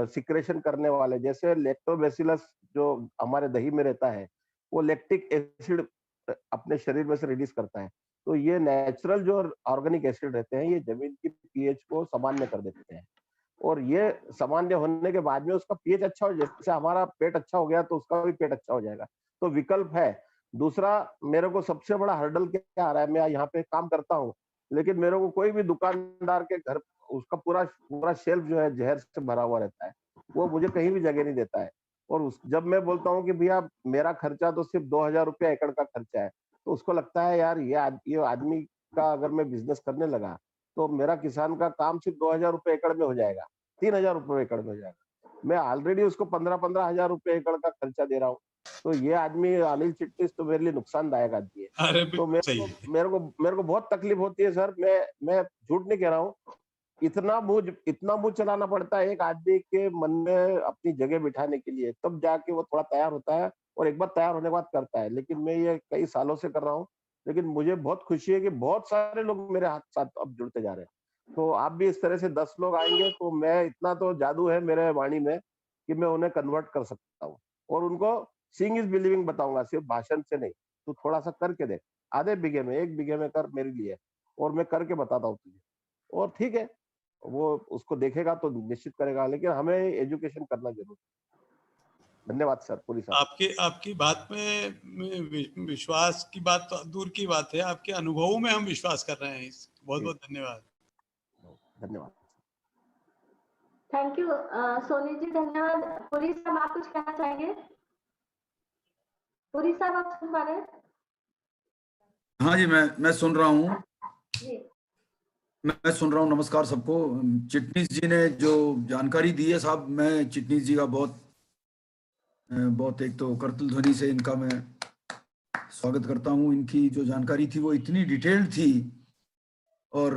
सिक्रेशन करने वाले, जैसे लैक्टोबैसिलस जो हमारे दही में रहता है, वो लैक्टिक एसिड अपने शरीर में से रिलीज करता है। तो ये नेचुरल जो ऑर्गेनिक एसिड रहते हैं, ये जमीन की पीएच को सामान्य कर देते हैं। और ये सामान्य होने के बाद में उसका पीएच अच्छा हो, जैसे हमारा पेट अच्छा हो गया तो उसका भी पेट अच्छा हो जाएगा। तो विकल्प है। दूसरा, मेरे को सबसे बड़ा हर्डल क्या आ रहा है, मैं यहाँ पे काम करता हूँ, लेकिन मेरे को कोई भी दुकानदार के घर उसका पूरा शेल्फ जो है जहर से भरा हुआ रहता है, वो मुझे कहीं भी जगह नहीं देता है। और जब मैं बोलता हूँ कि भैया मेरा खर्चा तो सिर्फ 2000 रुपया एकड़ का खर्चा है, तो उसको लगता है यार ये आदमी का अगर मैं बिजनेस करने लगा तो मेरा किसान का काम सिर्फ 2000 रुपये एकड़ में हो जाएगा, 3000 रुपये एकड़ में हो जाएगा। मैं ऑलरेडी उसको 15 हजार रुपये एकड़ का खर्चा दे रहा हूँ। तो ये आदमी अनिल चिटनीस तो मेरे लिए नुकसानदायक आदमी है। अरे तो मेरे को बहुत तकलीफ होती है सर। मैं झूठ नहीं कह रहा हूँ, इतना मुंह चलाना पड़ता है एक आदमी के मन में अपनी जगह बिठाने के लिए, तब जाके वो थोड़ा तैयार होता है, और एक बार तैयार होने के बाद करता है। लेकिन मैं ये कई सालों से कर रहा हूँ, लेकिन मुझे बहुत खुशी है कि बहुत सारे लोग मेरे साथ अब जुड़ते जा रहे हैं। तो आप भी इस तरह से 10 लोग आएंगे तो मैं, इतना तो जादू है मेरे वाणी में कि मैं उन्हें कन्वर्ट कर सकता हूँ, और उनको सीइंग इज बिलीविंग बताऊंगा, सिर्फ भाषण से नहीं। तो थोड़ा सा करके देख, आधे बीघे में, 1 बीघे में कर मेरे लिए, और मैं करके बताता हूँ तुझे। और ठीक है, वो उसको देखेगा तो निश्चित करेगा, लेकिन हमें एजुकेशन करना जरूर। धन्यवाद सर, पूरी साहब। आपकी बात में विश्वास की बात तो दूर की बात है, आपके अनुभवों में हम विश्वास कर रहे हैं। बहुत बहुत धन्यवाद। धन्यवाद। थैंक यू सोनी जी, धन्यवाद। पुरी साहब, आप कुछ कहना चाहेंगे? पुरी साहब, आप सुन पा रहे हैं? हाँ जी, मैं सुन रहा हूँ। मैं सुन रहा हूँ। नमस्कार सबको। चिटनीस जी ने जो जानकारी दी है साहब, मैं चिटनीस जी का बहुत एक तो करतल ध्वनि से इनका मैं स्वागत करता हूँ। इनकी जो जानकारी थी वो इतनी डिटेल्ड थी, और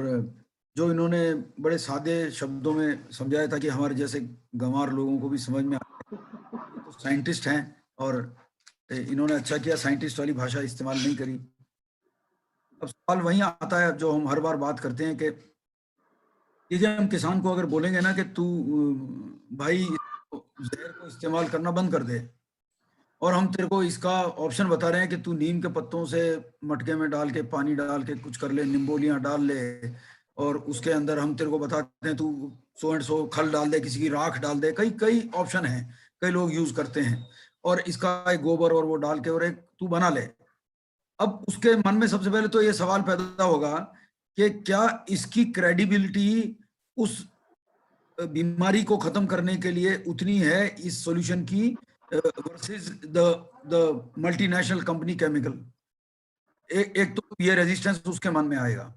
जो इन्होंने बड़े सादे शब्दों में समझाया था कि हमारे जैसे गंवार लोगों को भी समझ में आए। तो साइंटिस्ट हैं, और इन्होंने अच्छा किया साइंटिस्ट वाली भाषा इस्तेमाल नहीं करी। अब सवाल वहीं आता है जो हम हर बार बात करते हैं कि ये जब हम किसान को अगर बोलेंगे ना कि तू भाई जहर को इस्तेमाल करना बंद कर दे, और हम तेरे को इसका ऑप्शन बता रहे हैं कि तू नीम के पत्तों से मटके में डाल के पानी डाल के कुछ कर ले, निम्बोलियां डाल ले, और उसके अंदर हम तेरे को बताते हैं तू सो एंड सो खल डाल दे, किसी की राख डाल दे, कई ऑप्शन हैं, कई लोग यूज करते हैं, और इसका एक गोबर और वो डाल के और एक तू बना ले। अब उसके मन में सबसे पहले तो ये सवाल पैदा होगा कि क्या इसकी क्रेडिबिलिटी उस बीमारी को खत्म करने के लिए उतनी है इस सॉल्यूशन की versus the multinational company chemical. एक तो ये रेजिस्टेंस उसके मन में आएगा।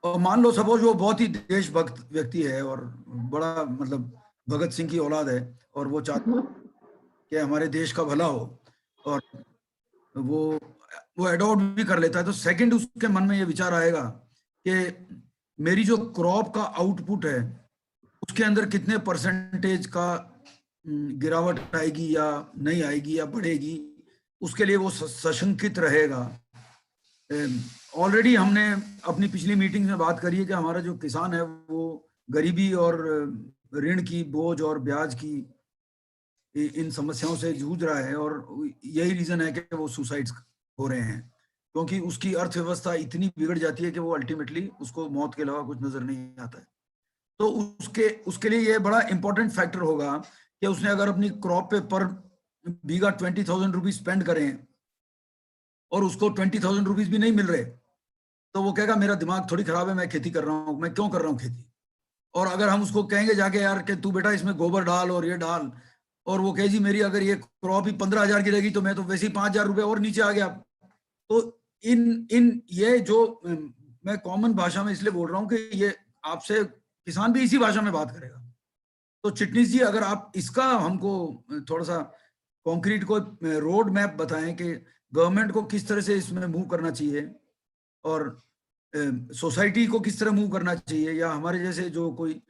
और मान लो सपोज वो बहुत ही देशभक्त व्यक्ति है और बड़ा मतलब भगत सिंह की औलाद है, और वो चाहता कि हमारे देश का भला हो, और वो एडॉप्ट भी कर लेता है। तो सेकंड उसके मन में ये विचार आएगा कि मेरी जो क्रॉप का आउटपुट है उसके अंदर कितने परसेंटेज का गिरावट आएगी या नहीं आएगी या बढ़ेगी, उसके लिए वो सशंकित रहेगा। ऑलरेडी हमने अपनी पिछली मीटिंग में बात करी है कि हमारा जो किसान है वो गरीबी और ऋण की बोझ और ब्याज की इन समस्याओं से जूझ रहा है, और यही रीजन है कि वो सुसाइड्स हो रहे हैं, क्योंकि उसकी अर्थव्यवस्था इतनी बिगड़ जाती है कि वो अल्टीमेटली उसको मौत के अलावा कुछ नजर नहीं आता है। तो उसके लिए ये बड़ा इंपॉर्टेंट फैक्टर होगा कि उसने अगर अपनी क्रॉप पे पर बीघा 20,000 रुपीज स्पेंड करें और उसको 20,000 रुपीज भी नहीं मिल रहे, तो वो कहेगा मेरा दिमाग थोड़ी खराब है, मैं खेती कर रहा हूँ, मैं क्यों कर रहा हूँ खेती। और अगर हम उसको कहेंगे जाके यार कि तू बेटा इसमें गोबर डाल और ये डाल, और वो कहे जी मेरी अगर ये क्रॉप ही 15,000 की रहेगी तो मैं तो वैसे ही 5,000 रुपए और नीचे आ गया। तो इन इन ये जो मैं कॉमन भाषा में इसलिए बोल रहा हूँ कि ये आपसे किसान भी इसी भाषा में बात करेगा। तो चिटनीस जी, अगर आप इसका हमको थोड़ा सा कॉन्क्रीट को रोड मैप बताएं कि गवर्नमेंट को किस तरह से इसमें मूव करना चाहिए और सोसाइटी को किस तरह मूव करना चाहिए, या हमारे जैसे जो कोई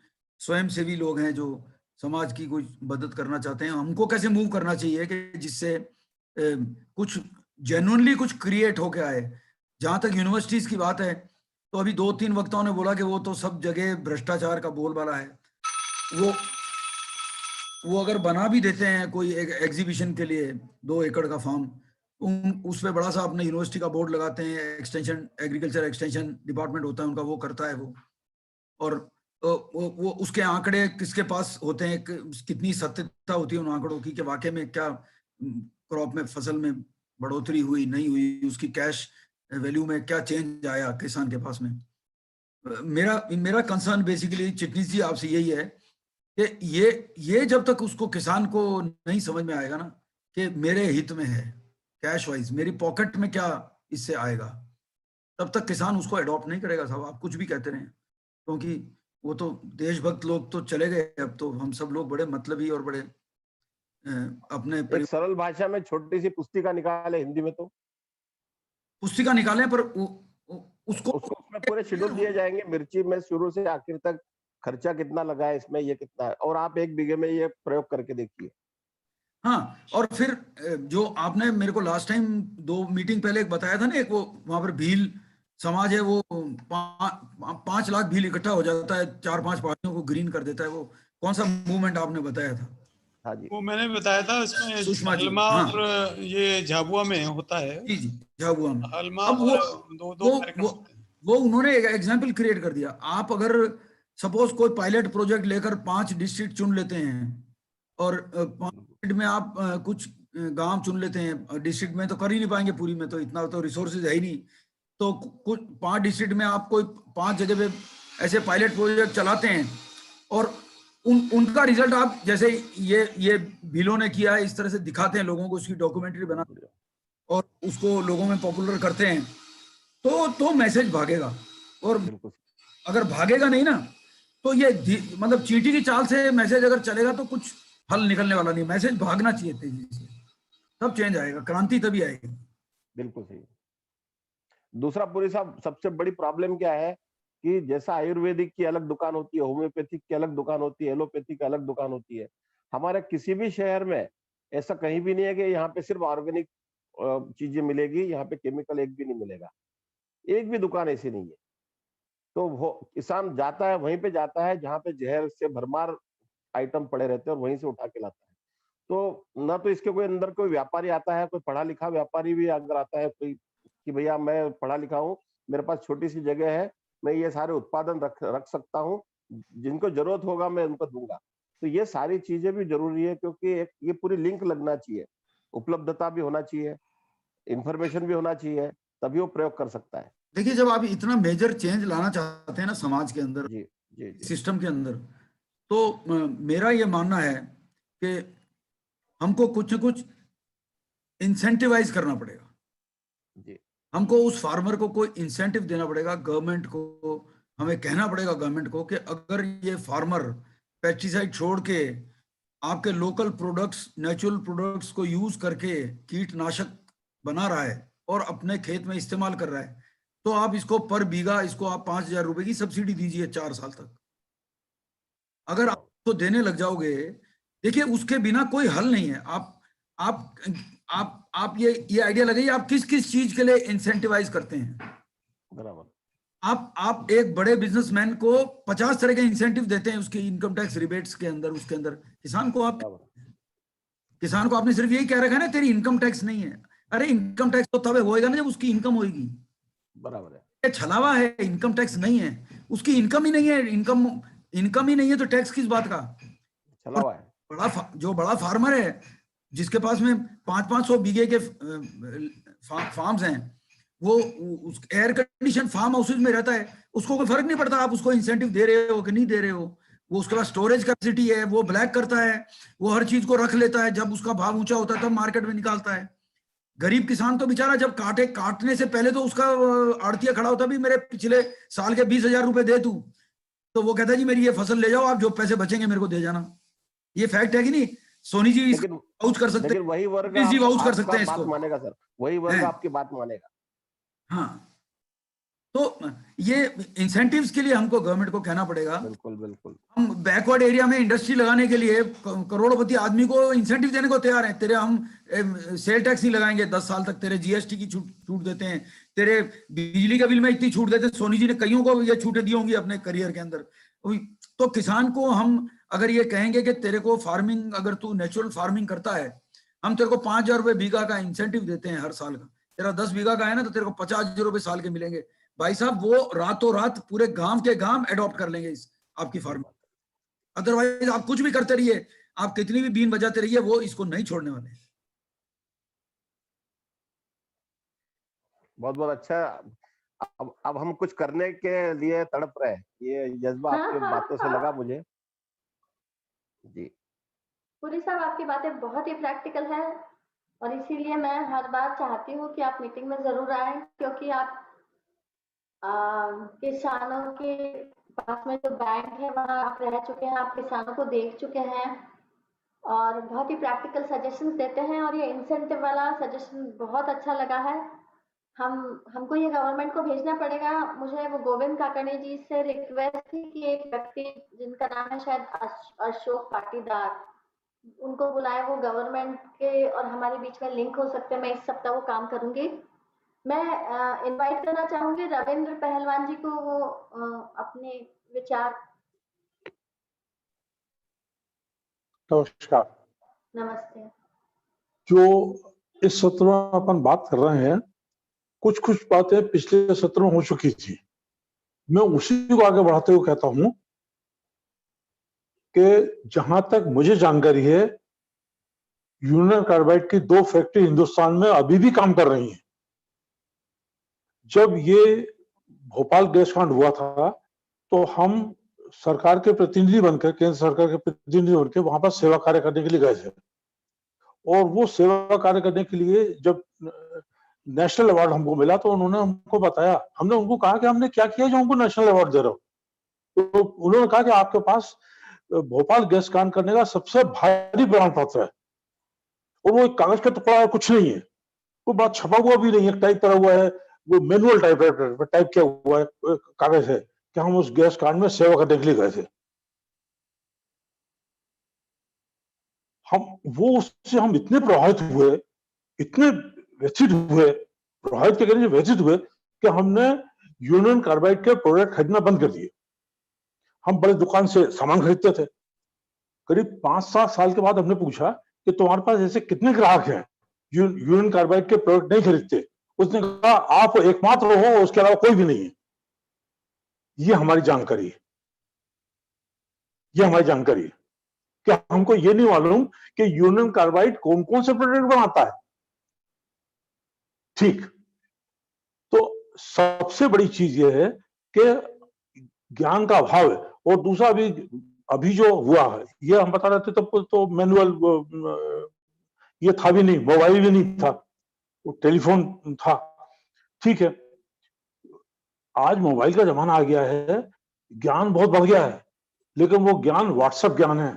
स्वयंसेवी लोग हैं जो समाज की कोई मदद करना चाहते हैं, हमको कैसे मूव करना चाहिए कि जिससे कुछ जेन्युइनली कुछ क्रिएट होके आए। जहां तक यूनिवर्सिटीज की बात है, तो अभी 2-3 वक्ताओं ने बोला कि वो तो सब जगह भ्रष्टाचार का बोलबाला है। वो अगर बना भी देते हैं कोई एक एग्जीबिशन के लिए 2 एकड़ का फार्म, उस पे बड़ा सा अपने यूनिवर्सिटी का बोर्ड लगाते हैं, एक्सटेंशन एग्रीकल्चर एक्सटेंशन डिपार्टमेंट होता है उनका, वो करता है वो। और वो उसके आंकड़े किसके पास होते हैं, कितनी सत्यता होती है उन आंकड़ों की कि वाकई में क्या क्रॉप में फसल में बढ़ोतरी हुई नहीं हुई, उसकी कैश वैल्यू में क्या चेंज आया किसान के पास में। मेरा कंसर्न बेसिकली चिटनीस जी आपसे यही है कि ये जब तक उसको किसान को नहीं समझ में आएगा ना कि मेरे हित में है, कैश वाइज मेरी पॉकेट में क्या इससे आएगा, तब तक किसान उसको अडॉप्ट नहीं करेगा। साहब आप कुछ भी कहते रहे, क्योंकि वो तो देशभक्त लोग तो चले गए, अब तो हम सब लोग बड़े मतलबी और बड़े अपने एक सरल भाषा में छोटी सी पुस्तिका निकाले हिंदी में, तो पुस्तिका निकालें, पर उसको उसमें पूरे शेड्यूल दिए जाएंगे, मिर्ची में शुरू से आखिर तक खर्चा कितना लगा है, इसमें ये कितना है, और आप 1 बीघे में ये प्रयोग करके देखिए। हाँ, और फिर जो आपने मेरे को लास्ट टाइम 2 मीटिंग पहले एक बताया था ना, एक वो वहां पर भील समाज है, वो 5 लाख भील इकट्ठा हो जाता है, 4-5 पार्टियों को ग्रीन कर देता है। वो कौन सा मूवमेंट आपने बताया था? हाँ जी, वो मैंने बताया था, इसमें हलमा और ये झाबुआ में होता है। जी जी, झाबुआ में। हलमा अब वो उन्होंने एक एग्जाम्पल क्रिएट कर दिया। आप अगर सपोज कोई पायलट प्रोजेक्ट लेकर 5 डिस्ट्रिक्ट चुन लेते हैं और 5 डिस्ट्रिक्ट में आप कुछ गांव चुन लेते हैं, डिस्ट्रिक्ट में तो कर ही नहीं पाएंगे पूरी में, तो इतना तो रिसोर्सेज है ही नहीं, तो कुछ 5 डिस्ट्रिक्ट में आप कोई 5 जगह पे ऐसे पायलट प्रोजेक्ट चलाते हैं और उनका रिजल्ट आप जैसे ये भीलों ने किया है इस तरह से दिखाते हैं लोगों को, उसकी डॉक्यूमेंट्री बनाते हैं और उसको लोगों में पॉपुलर करते हैं, तो मैसेज भागेगा। और अगर भागेगा नहीं ना, तो ये मतलब चींटी की चाल से मैसेज अगर चलेगा तो कुछ फल निकलने वाला नहीं। मैसेज भागना चाहिए तेजी से, तब चेंज आएगा, क्रांति तभी आएगी। बिल्कुल सही। दूसरा पूरी साहब, सबसे बड़ी प्रॉब्लम क्या है कि जैसा आयुर्वेदिक की अलग दुकान होती है, होम्योपैथिक की अलग दुकान होती है, एलोपैथिक की अलग दुकान होती है, हमारे किसी भी शहर में ऐसा कहीं भी नहीं है कि यहाँ पे सिर्फ ऑर्गेनिक चीजें मिलेगी, यहाँ पे केमिकल एक भी नहीं मिलेगा, एक भी दुकान ऐसी नहीं है। तो वो किसान जाता है वहीं पे जाता है जहाँ पे जहर से भरमार आइटम पड़े रहते हैं और वहीं से उठा के लाता है। तो ना तो इसके कोई अंदर कोई व्यापारी आता है, कोई पढ़ा लिखा व्यापारी भी अगर आता है कोई कि भैया मैं पढ़ा लिखा हूँ, मेरे पास छोटी सी जगह है, मैं ये सारे उत्पादन रख सकता हूँ, जिनको जरूरत होगा मैं उनको दूंगा। तो ये सारी चीजें भी जरूरी है, क्योंकि एक ये पूरी लिंक लगना चाहिए, उपलब्धता भी होना चाहिए, इंफॉर्मेशन भी होना चाहिए, तभी वो प्रयोग कर सकता है। देखिए, जब आप इतना मेजर चेंज लाना चाहते हैं ना समाज के अंदर, जी, जी, जी। सिस्टम के अंदर, तो मेरा ये मानना है कि हमको कुछ न कुछ इंसेंटिवाइज करना पड़ेगा। जी, हमको उस फार्मर को कोई इंसेंटिव देना पड़ेगा, गवर्नमेंट को हमें कहना पड़ेगा गवर्नमेंट को कि अगर ये फार्मर पेस्टिसाइड छोड़ के आपके लोकल प्रोडक्ट्स, नेचुरल प्रोडक्ट्स को यूज करके कीटनाशक बना रहा है और अपने खेत में इस्तेमाल कर रहा है, तो आप इसको पर बीघा इसको आप 5,000 रुपए की सब्सिडी दीजिए 4 साल तक। अगर आप तो देने लग जाओगे, देखिए उसके बिना कोई हल नहीं है। आप ये आइडिया लगाइए, आप किस किस चीज के लिए इंसेंटिवाइज करते हैं। बराबर। आप एक बड़े बिजनेसमैन को 50 तरह के इंसेंटिव देते हैं उसके इनकम टैक्स रिबेट्स के अंदर, उसके अंदर किसान को आपने सिर्फ यही कह रखा है ना, तेरी इनकम टैक्स नहीं है। अरे इनकम टैक्स तो तब होएगा ना जब उसकी इनकम होगी। बराबर है, ये छलावा है, इनकम टैक्स नहीं है, उसकी इनकम ही नहीं है, इनकम ही नहीं है तो टैक्स किस बात का छलावा है। जो बड़ा फार्मर है जिसके पास में 500-500 बीघे के फार्म्स हैं, वो उस एयर कंडीशन फार्म हाउसेज में रहता है, उसको कोई फर्क नहीं पड़ता आप उसको इंसेंटिव दे रहे हो कि नहीं दे रहे हो। वो उसके पास स्टोरेज कैपेसिटी है, वो ब्लैक करता है, वो हर चीज को रख लेता है, जब उसका भाव ऊंचा होता है तब मार्केट में निकालता है। गरीब किसान तो बेचारा जब काटने से पहले तो उसका आड़तिया खड़ा होता भी मेरे पिछले साल के 20,000 रुपए दे तू, तो वो कहता है जी मेरी ये फसल ले जाओ, आप जो पैसे बचेंगे मेरे को दे जाना। ये फैक्ट है कि नहीं? सोनी जी वाउच कर सकते हैं, लेकिन वही वर्ग जी वाउच कर सकते हैं बात इसको, मानेगा सर, वही वर्ग आपकी बात मानेगा। हाँ, तो ये इंसेंटिव्स के लिए हमको गवर्नमेंट को कहना पड़ेगा। बिल्कुल बिल्कुल। हम बैकवर्ड एरिया में इंडस्ट्री लगाने के लिए करोड़पति आदमी को इंसेंटिव देने को तैयार हैं। तेरे हम सेल टैक्स नहीं लगाएंगे 10 साल तक, तेरे जीएसटी की छूट देते हैं, तेरे बिजली का बिल में इतनी छूट देते हैं। सोनी जी ने कईयों को ये छूटें दी होंगी अपने करियर के अंदर। तो किसान को हम अगर ये कहेंगे कि तेरे को फार्मिंग, अगर तू नेचुरल फार्मिंग करता है, हम तेरे को 5,000 रुपए बीघा का इंसेंटिव देते हैं हर साल का। तेरा 10 बीघा का है ना, तो तेरे को 50,000 रुपए साल के मिलेंगे। भाई साहब, वो रातों रात पूरे गांव के गांव एडॉप्ट कर लेंगे इस आपकी फार्मिंग। अदरवाइज आप कुछ भी करते रहिए, आप कितनी भी बीन बजाते रहिए, वो इसको नहीं छोड़ने वाले। बहुत बहुत अच्छा। अब हम कुछ करने के लिए तड़प रहे हैं, ये जज्बा आपकी बातों से लगा मुझे जी। पुरी साहब, आपकी बातें बहुत ही प्रैक्टिकल है और इसीलिए मैं हर बार चाहती हूँ कि आप मीटिंग में जरूर आए, क्योंकि आप किसानों के पास में जो बैंक है वहाँ आप रह चुके हैं, आप किसानों को देख चुके हैं और बहुत ही प्रैक्टिकल सजेशंस देते हैं। और ये इंसेंटिव वाला सजेशन बहुत अच्छा लगा है। हमको ये गवर्नमेंट को भेजना पड़ेगा। मुझे वो गोविंद काकड़े जी से रिक्वेस्ट थी कि एक व्यक्ति जिनका नाम है शायद अशोक पाटीदार, उनको बुलाए, वो गवर्नमेंट के और हमारे बीच में लिंक हो सकते हैं। मैं इस सप्ताह वो काम करूंगी। मैं इनवाइट करना चाहूंगी रविंद्र पहलवान जी को, वो अपने विचार। नमस्कार। नमस्ते। जो इस सत्र में अपन बात कर रहे हैं, कुछ कुछ बातें पिछले सत्र में हो चुकी थी। मैं उसी को आगे बढ़ाते हुए कहता हूं कि जहां तक मुझे जानकारी है, यूनियन कार्बाइड की 2 फैक्ट्री हिंदुस्तान में अभी भी काम कर रही हैं। जब ये भोपाल गैस कांड हुआ था तो हम सरकार के प्रतिनिधि बनकर, केंद्र सरकार के प्रतिनिधि बनकर वहां पर सेवा कार्य करने के लिए गए थे। और वो सेवा कार्य करने के लिए जब नेशनल अवार्ड हमको मिला तो उन्होंने हमको बताया, हमने उनको कहा कि हमने क्या किया जो हमको नेशनल अवार्ड दे रहे हो। तो उन्होंने कहा कि आपके पास भोपाल गैस कांड करने का सबसे भारी प्रमाण पत्र है, और वो एक कागज का टुकड़ा है, कुछ नहीं है, वो बात छपा हुआ भी नहीं है, टाइप करा हुआ है, वो मैनुअल टाइप किया हुआ है कागज है कि हम उस गैस कांड में सेवा करने के लिए गए थे। उससे हम इतने प्रभावित हुए, इतने व्यथित हुए, प्रभावित के करने व्यथित हुए कि हमने यूनियन कार्बाइड के प्रोडक्ट खरीदना बंद कर दिए। हम बड़े दुकान से सामान खरीदते थे। करीब 5-7 साल के बाद हमने पूछा कि तुम्हारे पास ऐसे कितने ग्राहक हैं यूनियन कार्बाइड के प्रोडक्ट नहीं खरीदते। उसने कहा आप एकमात्र हो, उसके अलावा कोई भी नहीं है। ये हमारी जानकारी है, ये हमारी जानकारी है। क्या हमको ये नहीं मालूम कि यूनियन कार्बाइड कौन कौन से प्रोडक्ट बनाता है? ठीक, तो सबसे बड़ी चीज ये है कि ज्ञान का अभाव है। और दूसरा, अभी जो हुआ है, ये हम बता रहे थे तब तो मैनुअल ये था भी नहीं, मोबाइल भी नहीं था, वो टेलीफोन था। ठीक है, आज मोबाइल का जमाना आ गया है, ज्ञान बहुत बढ़ गया है, लेकिन वो ज्ञान व्हाट्सएप ज्ञान है।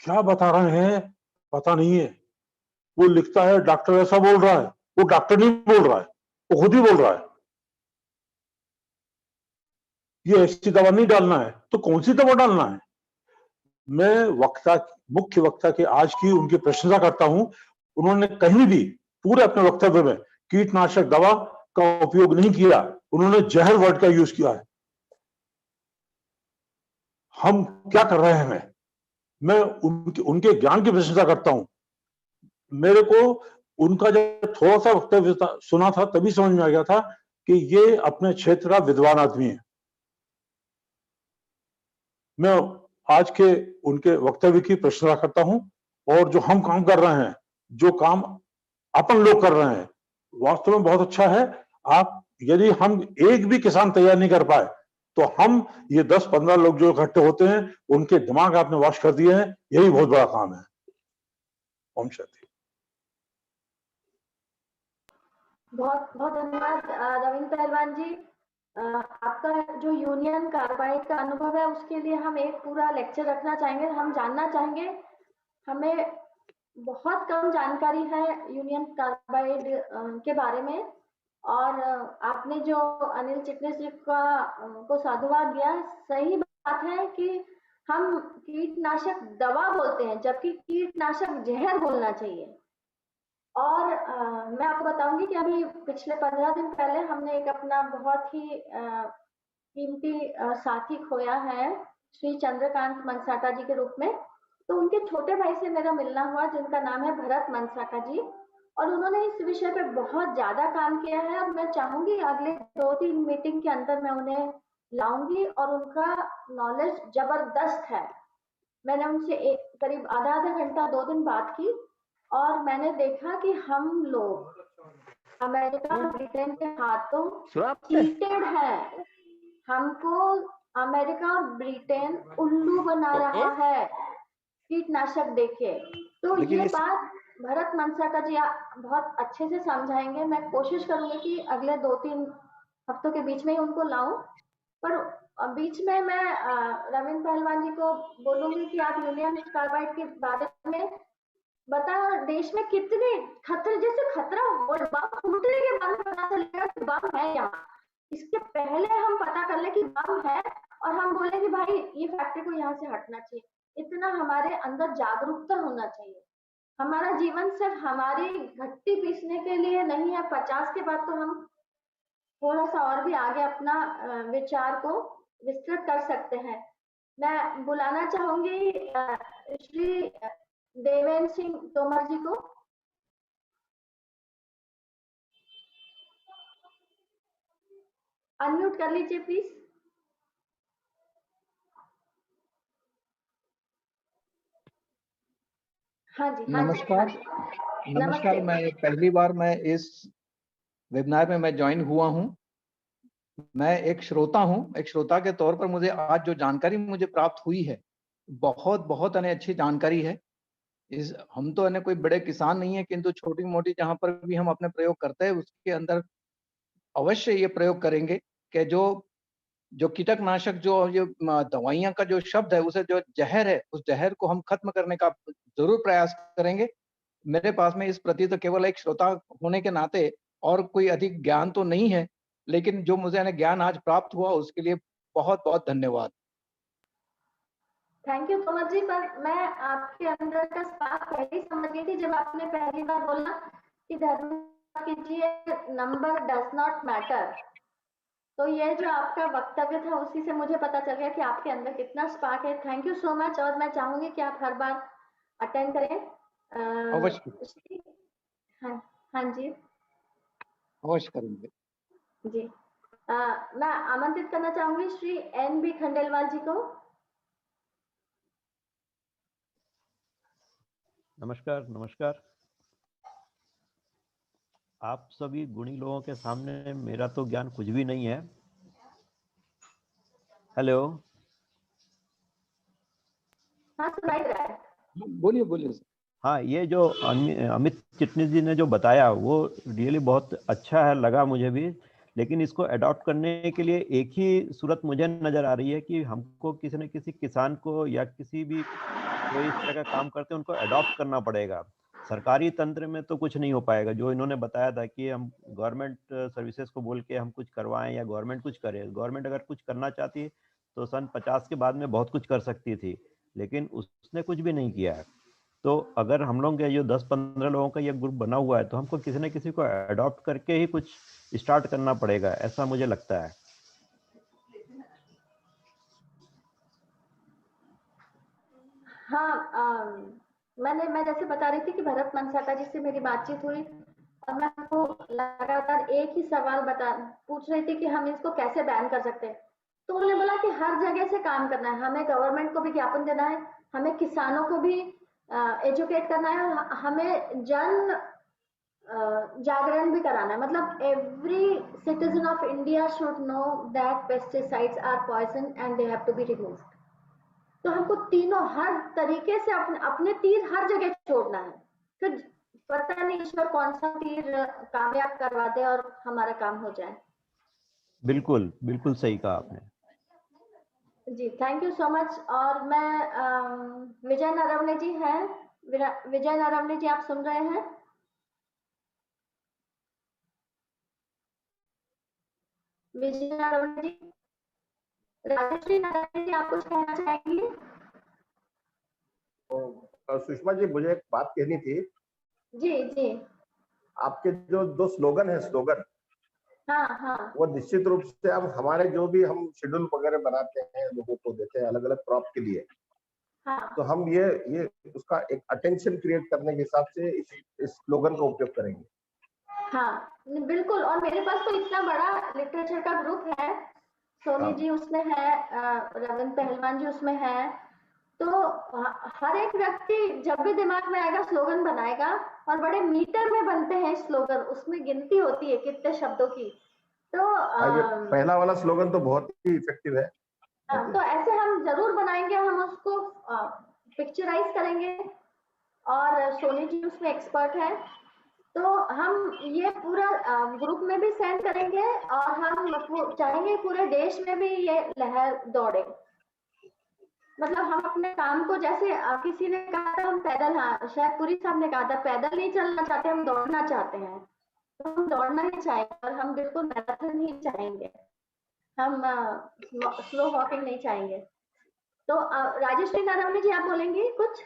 क्या बता रहे हैं पता नहीं है। वो लिखता है डॉक्टर ऐसा बोल रहा है, वो डॉक्टर नहीं बोल रहा है, वो खुद ही बोल रहा है। ये ऐसी दवा नहीं डालना है, तो कौन सी दवा डालना है? मैं मुख्य वक्ता के आज की उनकी प्रशंसा करता हूं। उन्होंने कहीं भी पूरे अपने वक्तव्य में कीटनाशक दवा का उपयोग नहीं किया, उन्होंने जहर वर्ड का यूज किया है। हम क्या कर रहे हैं? मैं उनके ज्ञान की प्रशंसा करता हूं। मेरे को उनका जब थोड़ा सा वक्तव्य सुना था तभी समझ में आ गया था कि ये अपने क्षेत्र का विद्वान आदमी है। मैं आज के उनके वक्तव्य की प्रशंसा करता हूं। और जो हम काम कर रहे हैं, जो काम अपन लोग कर रहे हैं, वास्तव में बहुत अच्छा है। आप यदि हम एक भी किसान तैयार नहीं कर पाए तो हम ये 10-15 लोग जो इकट्ठे होते हैं उनके दिमाग आपने वॉश कर दिए हैं, यही बहुत बड़ा काम है। ओम शांति। बहुत बहुत धन्यवाद रविंद्र पहलवान जी। आपका जो यूनियन कार्बाइड का अनुभव है उसके लिए हम एक पूरा लेक्चर रखना चाहेंगे। हम जानना चाहेंगे, हमें बहुत कम जानकारी है यूनियन कार्बाइड के बारे में, और आपने जो अनिल चिटनिस जी को साधुवाद दिया, सही बात है कि हम कीटनाशक दवा बोलते हैं जबकि कीटनाशक जहर बोलना चाहिए। और मैं आपको बताऊंगी कि अभी पिछले 15 दिन पहले हमने एक अपना बहुत ही कीमती साथी खोया है, श्री चंद्रकांत मनसाटा जी के रूप में। तो उनके छोटे भाई से मेरा मिलना हुआ जिनका नाम है भरत मनसाटा जी, और उन्होंने इस विषय पे बहुत ज्यादा काम किया है। और मैं चाहूंगी अगले 2-3 मीटिंग के अंदर मैं उन्हें लाऊंगी, और उनका नॉलेज जबरदस्त है। मैंने उनसे करीब आधा घंटा 2 दिन बात की, और मैंने देखा कि हम लोग अमेरिका ब्रिटेन के हाथों चीटेड है। हमको अमेरिका ब्रिटेन उल्लू बना रहा है कीटनाशक देके। तो ये बात भरत मनसाटा जी बहुत अच्छे से समझाएंगे। मैं कोशिश करूंगी कि अगले 2-3 हफ्तों के बीच में ही उनको लाऊं। पर बीच में मैं रविंद्र पहलवान जी को बोलूंगी कि आप यूनियन कार्बाइड के बारे में बता। देश में कितने खतरे, जैसे खतरा बम फूटने के बाद पता चलेगा कि बम है यहाँ, इसके पहले हम पता कर ले कि बम है और हम बोले कि भाई ये फैक्ट्री को यहाँ से हटना चाहिए। इतना हमारे अंदर जागरूकता होना चाहिए। हमारा जीवन सिर्फ हमारी घट्टी पीसने के लिए नहीं है। 50 के बाद तो हम थोड़ा सा और भी आगे अपना विचार को विस्तृत कर सकते हैं। मैं बुलाना चाहूंगी श्री देवेंद्र सिंह तोमर जी को। अनम्यूट कर लीजिए प्लीज। हाँ जी, हाँ नमस्कार। जी, नमस्कार। मैं पहली बार मैं इस वेबिनार में मैं ज्वाइन हुआ हूं। मैं एक श्रोता हूं। एक श्रोता के तौर पर मुझे आज जो जानकारी मुझे प्राप्त हुई है, बहुत अच्छी जानकारी है। हम तो कोई बड़े किसान नहीं है, किंतु छोटी मोटी जहां पर भी हम अपने प्रयोग करते हैं उसके अंदर अवश्य ये प्रयोग करेंगे कि जो कीटनाशक जो ये दवाइयां का जो शब्द है, उसे जो जहर है उस जहर को हम खत्म करने का जरूर प्रयास करेंगे। मेरे पास में इस प्रति तो केवल एक श्रोता होने के नाते और कोई अधिक ज्ञान तो नहीं है, लेकिन जो मुझे ज्ञान आज प्राप्त हुआ उसके लिए बहुत धन्यवाद। थैंक यू तोमर जी। पर मैं आपके अंदर का स्पार्क पहले ही समझ गई थी जब आपने पहली बार बोला कि धर्म कीजिए, नंबर डज नॉट मैटर। तो ये जो आपका वक्तव्य था उसी से मुझे पता चल गया कि आपके अंदर कितना स्पार्क है। Thank you so much. और मैं चाहूंगी कि आप हर बार अटेंड करें। अवश्य। हाँ जी, अवश्य करेंगे जी। मैं आमंत्रित करना चाहूंगी श्री एन.बी. खंडेलवाल जी को। नमस्कार। नमस्कार। आप सभी गुणी लोगों के सामने मेरा तो ज्ञान कुछ भी नहीं है। हेलो। हाँ, सुनाई दे रहा है। बोलिए। हाँ, ये जो अमित चिटनिस जी ने जो बताया वो रियली बहुत अच्छा है, लगा मुझे भी। लेकिन इसको अडॉप्ट करने के लिए एक ही सूरत मुझे नजर आ रही है कि हमको किसी न किसी किसान को या किसी भी कोई इस तरह का काम करते हैं उनको अडॉप्ट करना पड़ेगा। सरकारी तंत्र में तो कुछ नहीं हो पाएगा। जो इन्होंने बताया था कि हम गवर्नमेंट सर्विसेज को बोल के हम कुछ करवाएं या गवर्नमेंट कुछ करे। गवर्नमेंट अगर कुछ करना चाहती तो सन 50 के बाद में बहुत कुछ कर सकती थी, लेकिन उसने कुछ भी नहीं किया है। तो अगर हम लोग जो 10-15 लोगों का ये ग्रुप बना हुआ है तो हमको किसी न किसी को अडॉप्ट करके ही कुछ स्टार्ट करना पड़ेगा, ऐसा मुझे लगता है। हाँ, मैं जैसे बता रही थी कि भरत मनसाटा जी से मेरी बातचीत हुई और मैं आपको लगातार एक ही सवाल पूछ रही थी कि हम इसको कैसे बैन कर सकते हैं। तो उन्होंने बोला कि हर जगह से काम करना है, हमें गवर्नमेंट को भी ज्ञापन देना है, हमें किसानों को भी एजुकेट करना है, और हमें जन जागरण भी कराना है, मतलब every citizen of India should know that pesticides are poison and they have to be removed. तो हमको तीनों हर तरीके से अपने तीर हर जगह छोड़ना है, फिर पता नहीं ईश्वर कौन सा तीर कामयाब करवा दे और हमारा काम हो जाए। बिल्कुल बिल्कुल सही कहा आपने जी, थैंक यू सो मच। और मैं विजय नरवणे जी हैं, विजय नरवणे जी आप सुन रहे हैं? विजय नरवणे जी, राजश्री नरवणे जी आप कुछ कहना चाहेंगे? तो सुषमा जी, मुझे एक बात कहनी थी। जी जी। आपके जो 2 स्लोगन है, स्लोगन हाँ हाँ वो निश्चित रूप से अब हमारे जो भी हम शेड्यूल वगैरह बनाते हैं, लोगों को देते हैं अलग अलग क्रॉप के लिए, हाँ तो हम ये उसका एक अटेंशन क्रिएट करने के हिसाब से इस स्लोगन का उपयोग करेंगे। हाँ बिल्कुल। और मेरे पास तो इतना बड़ा लिटरेचर का ग्रुप है, सोनी हाँ। जी उसमें है, रविंद्र पहलवान जी उसमें है, तो हर एक व्यक्ति जब भी दिमाग में आएगा स्लोगन बनाएगा, और बड़े मीटर में बनते हैं स्लोगन, उसमें गिनती होती है कितने शब्दों की। तो ये पहला वाला स्लोगन तो बहुत ही इफेक्टिव है। तो ऐसे हम जरूर बनाएंगे, हम उसको पिक्चराइज करेंगे, और सोनी जी उसमें एक्सपर्ट है, तो हम ये पूरा ग्रुप में भी सेंड करेंगे, और हम चाहेंगे पूरे देश में भी ये लहर दौड़े। मतलब हम अपने काम को, जैसे किसी ने कहा था हम पैदल, हाँ शायद पुरी साहब ने कहा था, पैदल नहीं चलना चाहते, हम दौड़ना चाहते हैं। तो हम दौड़ना ही चाहेंगे, और हम बिल्कुल मैराथन ही चाहेंगे, हम स्लो वॉकिंग नहीं चाहेंगे। तो राजश्री नरवणे जी आप बोलेंगी कुछ?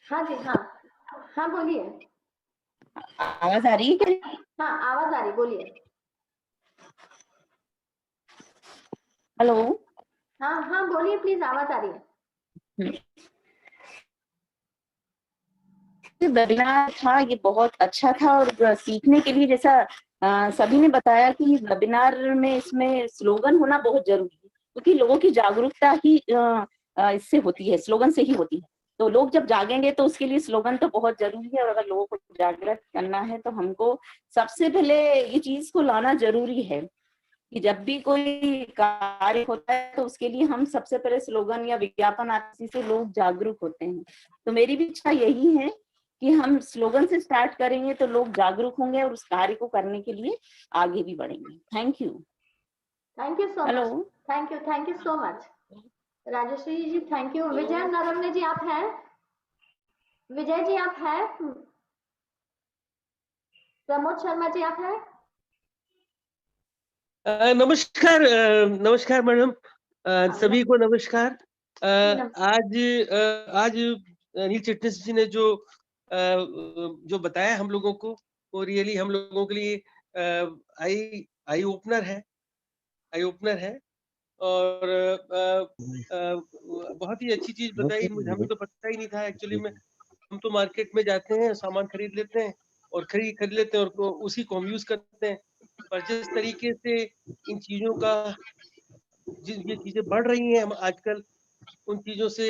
हाँ जी, हाँ हाँ बोलिए। आवाज आ रही है क्या? हाँ आवाज आ रही, बोलिए। हेलो। हाँ हाँ बोलिए प्लीज, आवाज आ रही है। वेबिनार था, ये बहुत अच्छा था, और सीखने के लिए, जैसा सभी ने बताया कि वेबिनार में इसमें स्लोगन होना बहुत जरूरी है, क्योंकि लोगों की जागरूकता ही इससे होती है, स्लोगन से ही होती है। तो लोग जब जागेंगे तो उसके लिए स्लोगन तो बहुत जरूरी है, और अगर लोगों को जागृत करना है तो हमको सबसे पहले ये चीज को लाना जरूरी है कि जब भी कोई कार्य होता है तो उसके लिए हम सबसे पहले स्लोगन या विज्ञापन आदि से लोग जागरूक होते हैं। तो मेरी भी इच्छा यही है कि हम स्लोगन से स्टार्ट करेंगे तो लोग जागरूक होंगे और उस कार्य को करने के लिए आगे भी बढ़ेंगे। Thank you. Thank you so hello. Much, thank you so much Rajshree ji, thank you. Vijay Naravane ji आप हैं? विजय जी आप हैं? प्रमोद शर्मा जी आप हैं? नमस्कार, नमस्कार मैडम, सभी को नमस्कार। आज अनिल चिटनिस जी ने जो बताया हम लोगों को, वो रियली हम लोगों के लिए आई ओपनर है, और बहुत ही अच्छी चीज बताई। मुझे हमें तो पता ही नहीं था एक्चुअली में। हम तो मार्केट में जाते हैं, सामान खरीद लेते हैं और खरीद लेते हैं और उसी को हम यूज करते हैं। पर जिस तरीके से इन चीजों का, ये चीजें बढ़ रही हैं हम आजकल, उन चीजों से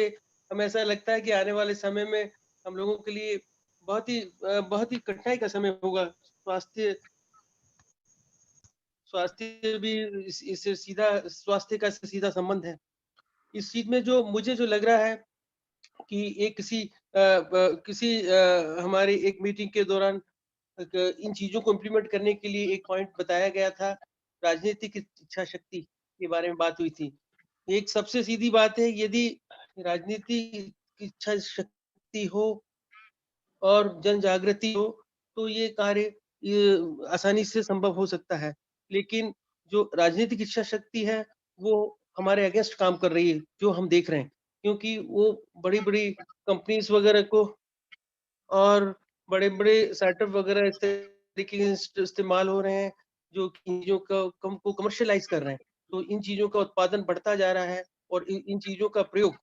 हमें ऐसा लगता है कि आने वाले समय में हम लोगों के लिए बहुत ही कठिनाई का समय होगा। स्वास्थ्य भी इससे सीधा, स्वास्थ्य का सीधा संबंध है। इस चीज में जो मुझे लग रहा है कि एक किसी हमारे एक मीटिंग के दौरान इन चीजों को इम्प्लीमेंट करने के लिए एक पॉइंट बताया गया था, राजनीतिक इच्छा शक्ति के बारे में बात हुई थी। एक सबसे सीधी बात है, यदि राजनीति इच्छा शक्ति हो और जन जागृति हो तो ये कार्य आसानी से संभव हो सकता है। लेकिन जो राजनीतिक इच्छा शक्ति है वो हमारे अगेंस्ट काम कर रही है, जो हम देख रहे हैं, क्योंकि वो बड़ी बड़ी कंपनीज वगैरह को और बड़े बड़े सेटअप वगैरह इस तरीके के इस्तेमाल हो रहे हैं, जो चीजों को कमर्शियलाइज कर रहे हैं। तो इन चीजों का उत्पादन बढ़ता जा रहा है, और इन चीजों का प्रयोग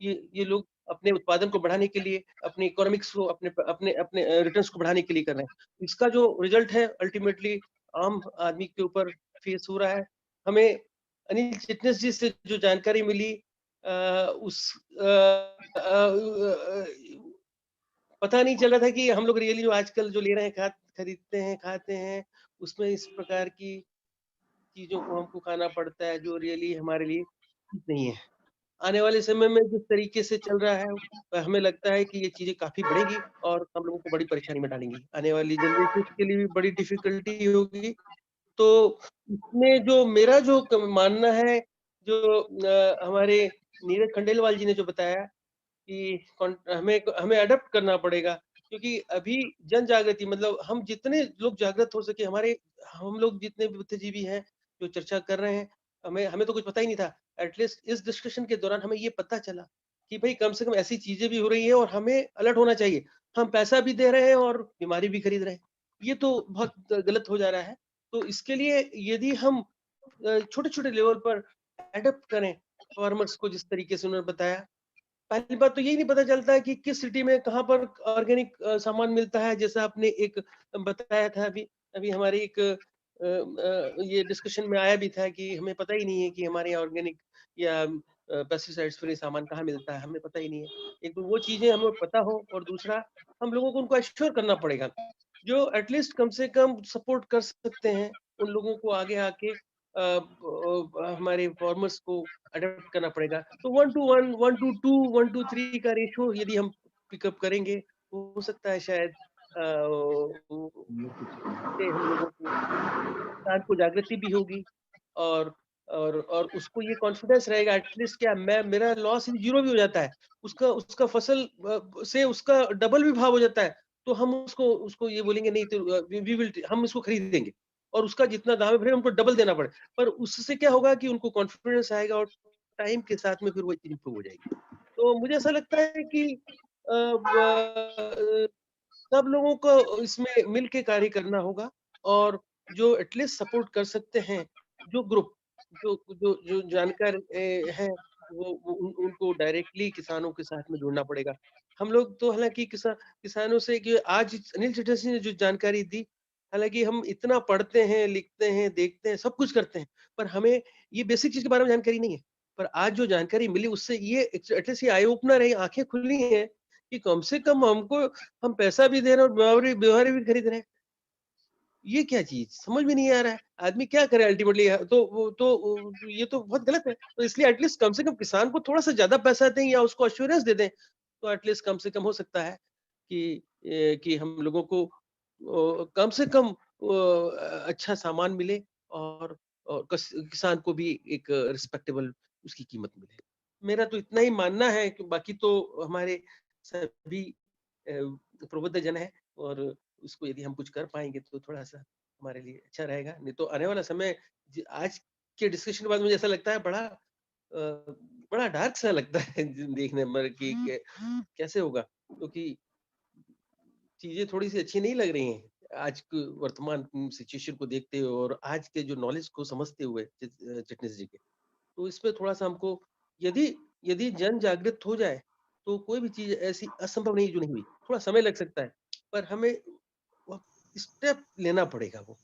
ये लोग अपने उत्पादन को बढ़ाने के लिए, अपने इकोनॉमिक्स को, अपने अपने अपने रिटर्न्स को बढ़ाने के लिए कर रहे हैं। इसका जो रिजल्ट है अल्टीमेटली आम आदमी के ऊपर फेस हो रहा है। हमें अनिल चिटनिस जी से जो जानकारी मिली पता नहीं चल रहा था कि हम लोग रियली जो आजकल जो ले रहे हैं, खरीदते हैं, खाते हैं, उसमें इस प्रकार की चीजों को हमको खाना पड़ता है जो रियली हमारे लिए ठीक नहीं है। आने वाले समय में जिस तरीके से चल रहा है, हमें लगता है कि ये चीजें काफी बढ़ेगी और हम लोगों को बड़ी परेशानी में डालेंगी। आने वाली जनरेशन के लिए भी बड़ी डिफिकल्टी होगी। तो इसमें जो मेरा जो मानना है, जो हमारे नीरज खंडेलवाल जी ने जो बताया कि हमें हमें अडॉप्ट करना पड़ेगा, क्योंकि अभी जन जागृति मतलब हम जितने लोग जागृत हो सके, हम लोग जितने भी बुद्धिजीवी हैं जो चर्चा कर रहे हैं, हमें तो कुछ पता ही नहीं था। एटलीस्ट इस डिस्कशन के दौरान हमें ये पता चला कि भाई कम से कम ऐसी चीजें भी हो रही हैं और हमें अलर्ट होना चाहिए। हम पैसा भी दे रहे हैं और बीमारी भी खरीद रहे हैं, ये तो बहुत गलत हो जा रहा है। तो इसके लिए यदि हम छोटे छोटे लेवल पर एडप्ट करें फार्मर्स को, जिस तरीके से उन्होंने बताया, पहली बात तो यही नहीं पता चलता है कि किस सिटी में कहाँ पर ऑर्गेनिक सामान मिलता है। जैसा आपने एक बताया था, अभी अभी हमारे एक ये डिस्कशन में आया भी था कि हमें पता ही नहीं है कि हमारे यहाँ ऑर्गेनिक या पेस्टिसाइड्स फ्री सामान कहाँ मिलता है, हमें पता ही नहीं है। एक तो वो चीजें हमें पता हो, और दूसरा हम लोगों को उनको एश्योर करना पड़ेगा, जो एटलीस्ट कम से कम सपोर्ट कर सकते हैं उन लोगों को आगे आके हमारे फार्मर्स को अडॉप्ट करना पड़ेगा। तो 1 to 1, 1 to 2, 1 to 3 का रेशियो यदि हम पिकअप करेंगे, हो सकता है शायद इससे हम लोगों को, किसान को जागृति भी होगी, और उसको ये कॉन्फिडेंस रहेगा एटलीस्ट, क्या मैं मेरा लॉस जीरो भी हो जाता है, उसका उसका फसल से उसका डबल भी भाव हो जाता है, तो हम उसको उसको ये बोलेंगे नहीं तो वी विल, हम इसको खरीदेंगे, और उसका जितना दाम है फिर हमको डबल देना पड़े। पर उससे क्या होगा कि उनको कॉन्फिडेंस आएगा, और टाइम के साथ में फिर वो चीज इंप्रूव हो जाएगी। तो मुझे ऐसा लगता है कि सब लोगों को इसमें मिल के कार्य करना होगा, और जो एटलीस्ट सपोर्ट कर सकते हैं, जो ग्रुप जो जो जो जानकार हैं, वो उनको डायरेक्टली किसानों के साथ में जुड़ना पड़ेगा। हम लोग तो हालांकि किसानों से कि आज अनिल चटर्जी ने जो जानकारी दी, हालांकि हम इतना पढ़ते हैं, लिखते हैं, देखते हैं, सब कुछ करते हैं, पर हमें ये बेसिक चीज के बारे में जानकारी नहीं है। पर आज जो जानकारी मिली उससे ये एटलीस्ट ये आई ओपनर है, आंखें खुली हैं कि कम से कम हम पैसा भी दे रहे हैं और व्यवहार भी खरीद रहे हैं। ये क्या चीज समझ में नहीं आ रहा है, आदमी क्या करे अल्टीमेटली। ये तो बहुत गलत है। तो इसलिए एटलीस्ट कम से कम किसान को थोड़ा सा ज्यादा पैसा दें या उसको अश्योरेंस दे दें, तो एटलीस्ट कम से कम हो सकता है कि हम लोगों को कम से कम अच्छा सामान मिले, और किसान को भी एक रिस्पेक्टेबल उसकी कीमत मिले। मेरा तो इतना ही मानना है, कि बाकी तो हमारे सभी प्रबुद्ध जन है, और उसको यदि हम कुछ कर पाएंगे तो थोड़ा सा हमारे लिए अच्छा रहेगा। नहीं तो आने वाला समय, आज के डिस्कशन के बाद मुझे ऐसा लगता है बड़ा डार्क सा लगता है देखने में कि कैसे होगा, क्योंकि चीजें थोड़ी सी अच्छी नहीं लग रही हैं आज के वर्तमान सिचुएशन को देखते हुए, और आज के जो नॉलेज को समझते हुए चिटनिस जी के। तो इसमें थोड़ा सा हमको, यदि यदि जन जागृत हो जाए, तो कोई भी चीज ऐसी असंभव नहीं जो नहीं हुई। थोड़ा समय लग सकता है, पर हमें स्टेप लेना पड़ेगा वो।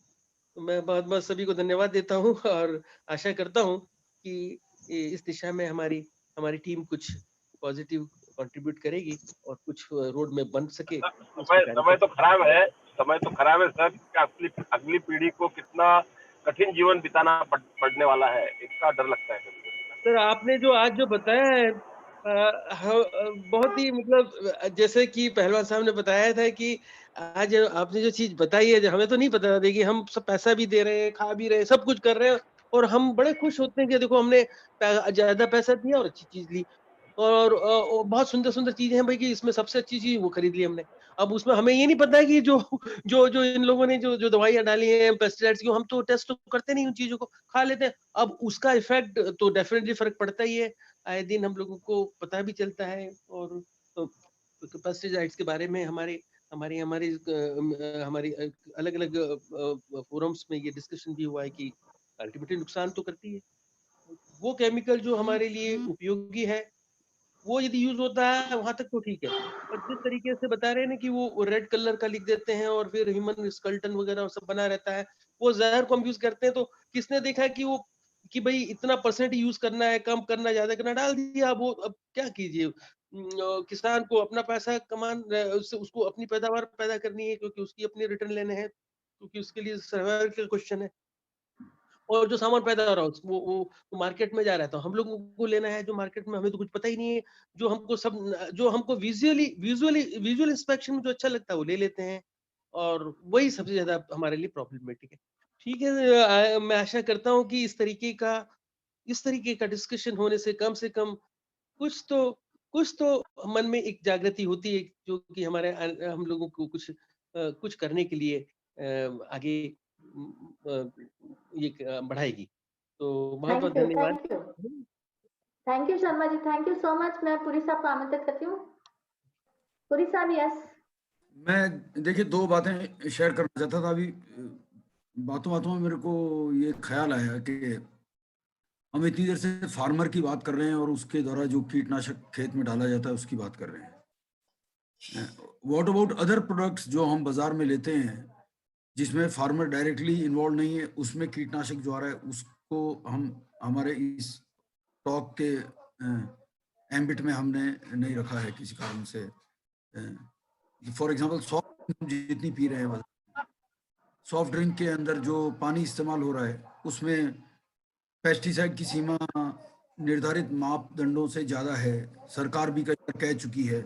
तो मैं बहुत बहुत सभी को धन्यवाद देता हूँ, और आशा करता हूँ कि इस दिशा में हमारी हमारी टीम कुछ पॉजिटिव कंट्रीब्यूट करेगी, और कुछ रोड में बन सके। समय तो खराब है, सर। अगली अगली पीढ़ी को कितना कठिन जीवन बिताना पड़ने वाला है, इसका डर लगता है। सर आपने जो आज जो बताया है, बहुत ही मतलब जैसे कि पहलवान साहब ने बताया था कि आज आपने जो चीज बताई है, हमें तो नहीं पता था कि हम सब पैसा भी दे रहे हैं, खा भी रहे हैं, सब कुछ कर रहे हैं, और हम बड़े खुश होते हैं कि देखो हमने ज्यादा पैसा दिया और अच्छी चीज ली, और बहुत सुंदर सुंदर चीजें हैं भाई, कि इसमें सबसे अच्छी चीज वो खरीद ली हमने। अब उसमें हमें ये नहीं पता है कि जो जो जो इन लोगों ने जो जो दवाइयां डाली हैं, पेस्टिसाइड्स की, हम तो टेस्ट तो करते नहीं उन चीजों को, खा लेते हैं। अब उसका इफेक्ट तो डेफिनेटली फर्क पड़ता ही है, आए दिन हम लोगों को पता भी चलता है। और पेस्टिसाइड्स के बारे में हमारे हमारी हमारी हमारी अलग अलग फोरम्स में ये डिस्कशन भी हुआ है कि अल्टीमेटली नुकसान तो करती है। वो केमिकल जो हमारे लिए उपयोगी है, वो यदि यूज होता है वहां तक तो ठीक है, पर जिस तरीके से बता रहे हैं ना कि वो रेड कलर का लिख देते हैं और फिर ह्यूमन स्केलेटन वगैरह सब बना रहता है, वो जहर को हम यूज करते हैं, तो किसने देखा कि वो कि भाई इतना परसेंट यूज करना है, कम करना, ज्यादा करना, डाल दिया। वो अब क्या कीजिए, किसान को अपना पैसा उसको अपनी पैदावार पैदा करनी है, क्योंकि उसकी अपनी रिटर्न लेने हैं, क्योंकि उसके लिए सर्वाइवल का क्वेश्चन है। और जो सामान पैदा हो रहा है वो मार्केट में जा रहा है, तो हम लोगों को लेना है जो मार्केट में, हमें तो कुछ पता ही नहीं है। जो हमको विजुअल इंस्पेक्शन में जो अच्छा लगता है वो ले लेते हैं, और वही सबसे ज्यादा हमारे लिए प्रॉब्लमेटिक है। ठीक है, मैं आशा करता हूँ कि इस तरीके का डिस्कशन होने से कम कुछ तो मन में एक जागृति होती है, जो कि हम लोगों को कुछ करने के लिए आगे बढ़ाएगी। तो बहुत बहुत धन्यवाद। Thank you Sharma ji, thank you so much. मैं पुरी साहब को आमंत्रित करती हूँ। पुरी साहब, यस। मैं देखिए 2 बातें शेयर करना चाहता था। अभी बातों बातों में मेरे को ये ख्याल आया कि हम इतनी देर से फार्मर की बात कर रहे हैं और उसके द्वारा जो कीटनाशक खेत में डाला जाता है उसकी बात कर रहे हैं। व्हाट अबाउट अदर प्रोडक्ट्स जो हम बाजार में लेते हैं, जिसमें फार्मर डायरेक्टली इन्वॉल्व नहीं है, उसमें कीटनाशक जो आ रहा है उसको हम हमारे इस टॉक के एम्बिट में हमने नहीं रखा है किसी कारण से। फॉर एग्जांपल सॉफ्ट ड्रिंक जितनी पी रहे हैं, सॉफ्ट ड्रिंक के अंदर जो पानी इस्तेमाल हो रहा है उसमें पेस्टिसाइड की सीमा निर्धारित मापदंडों से ज़्यादा है। सरकार भी कई बार कह चुकी है।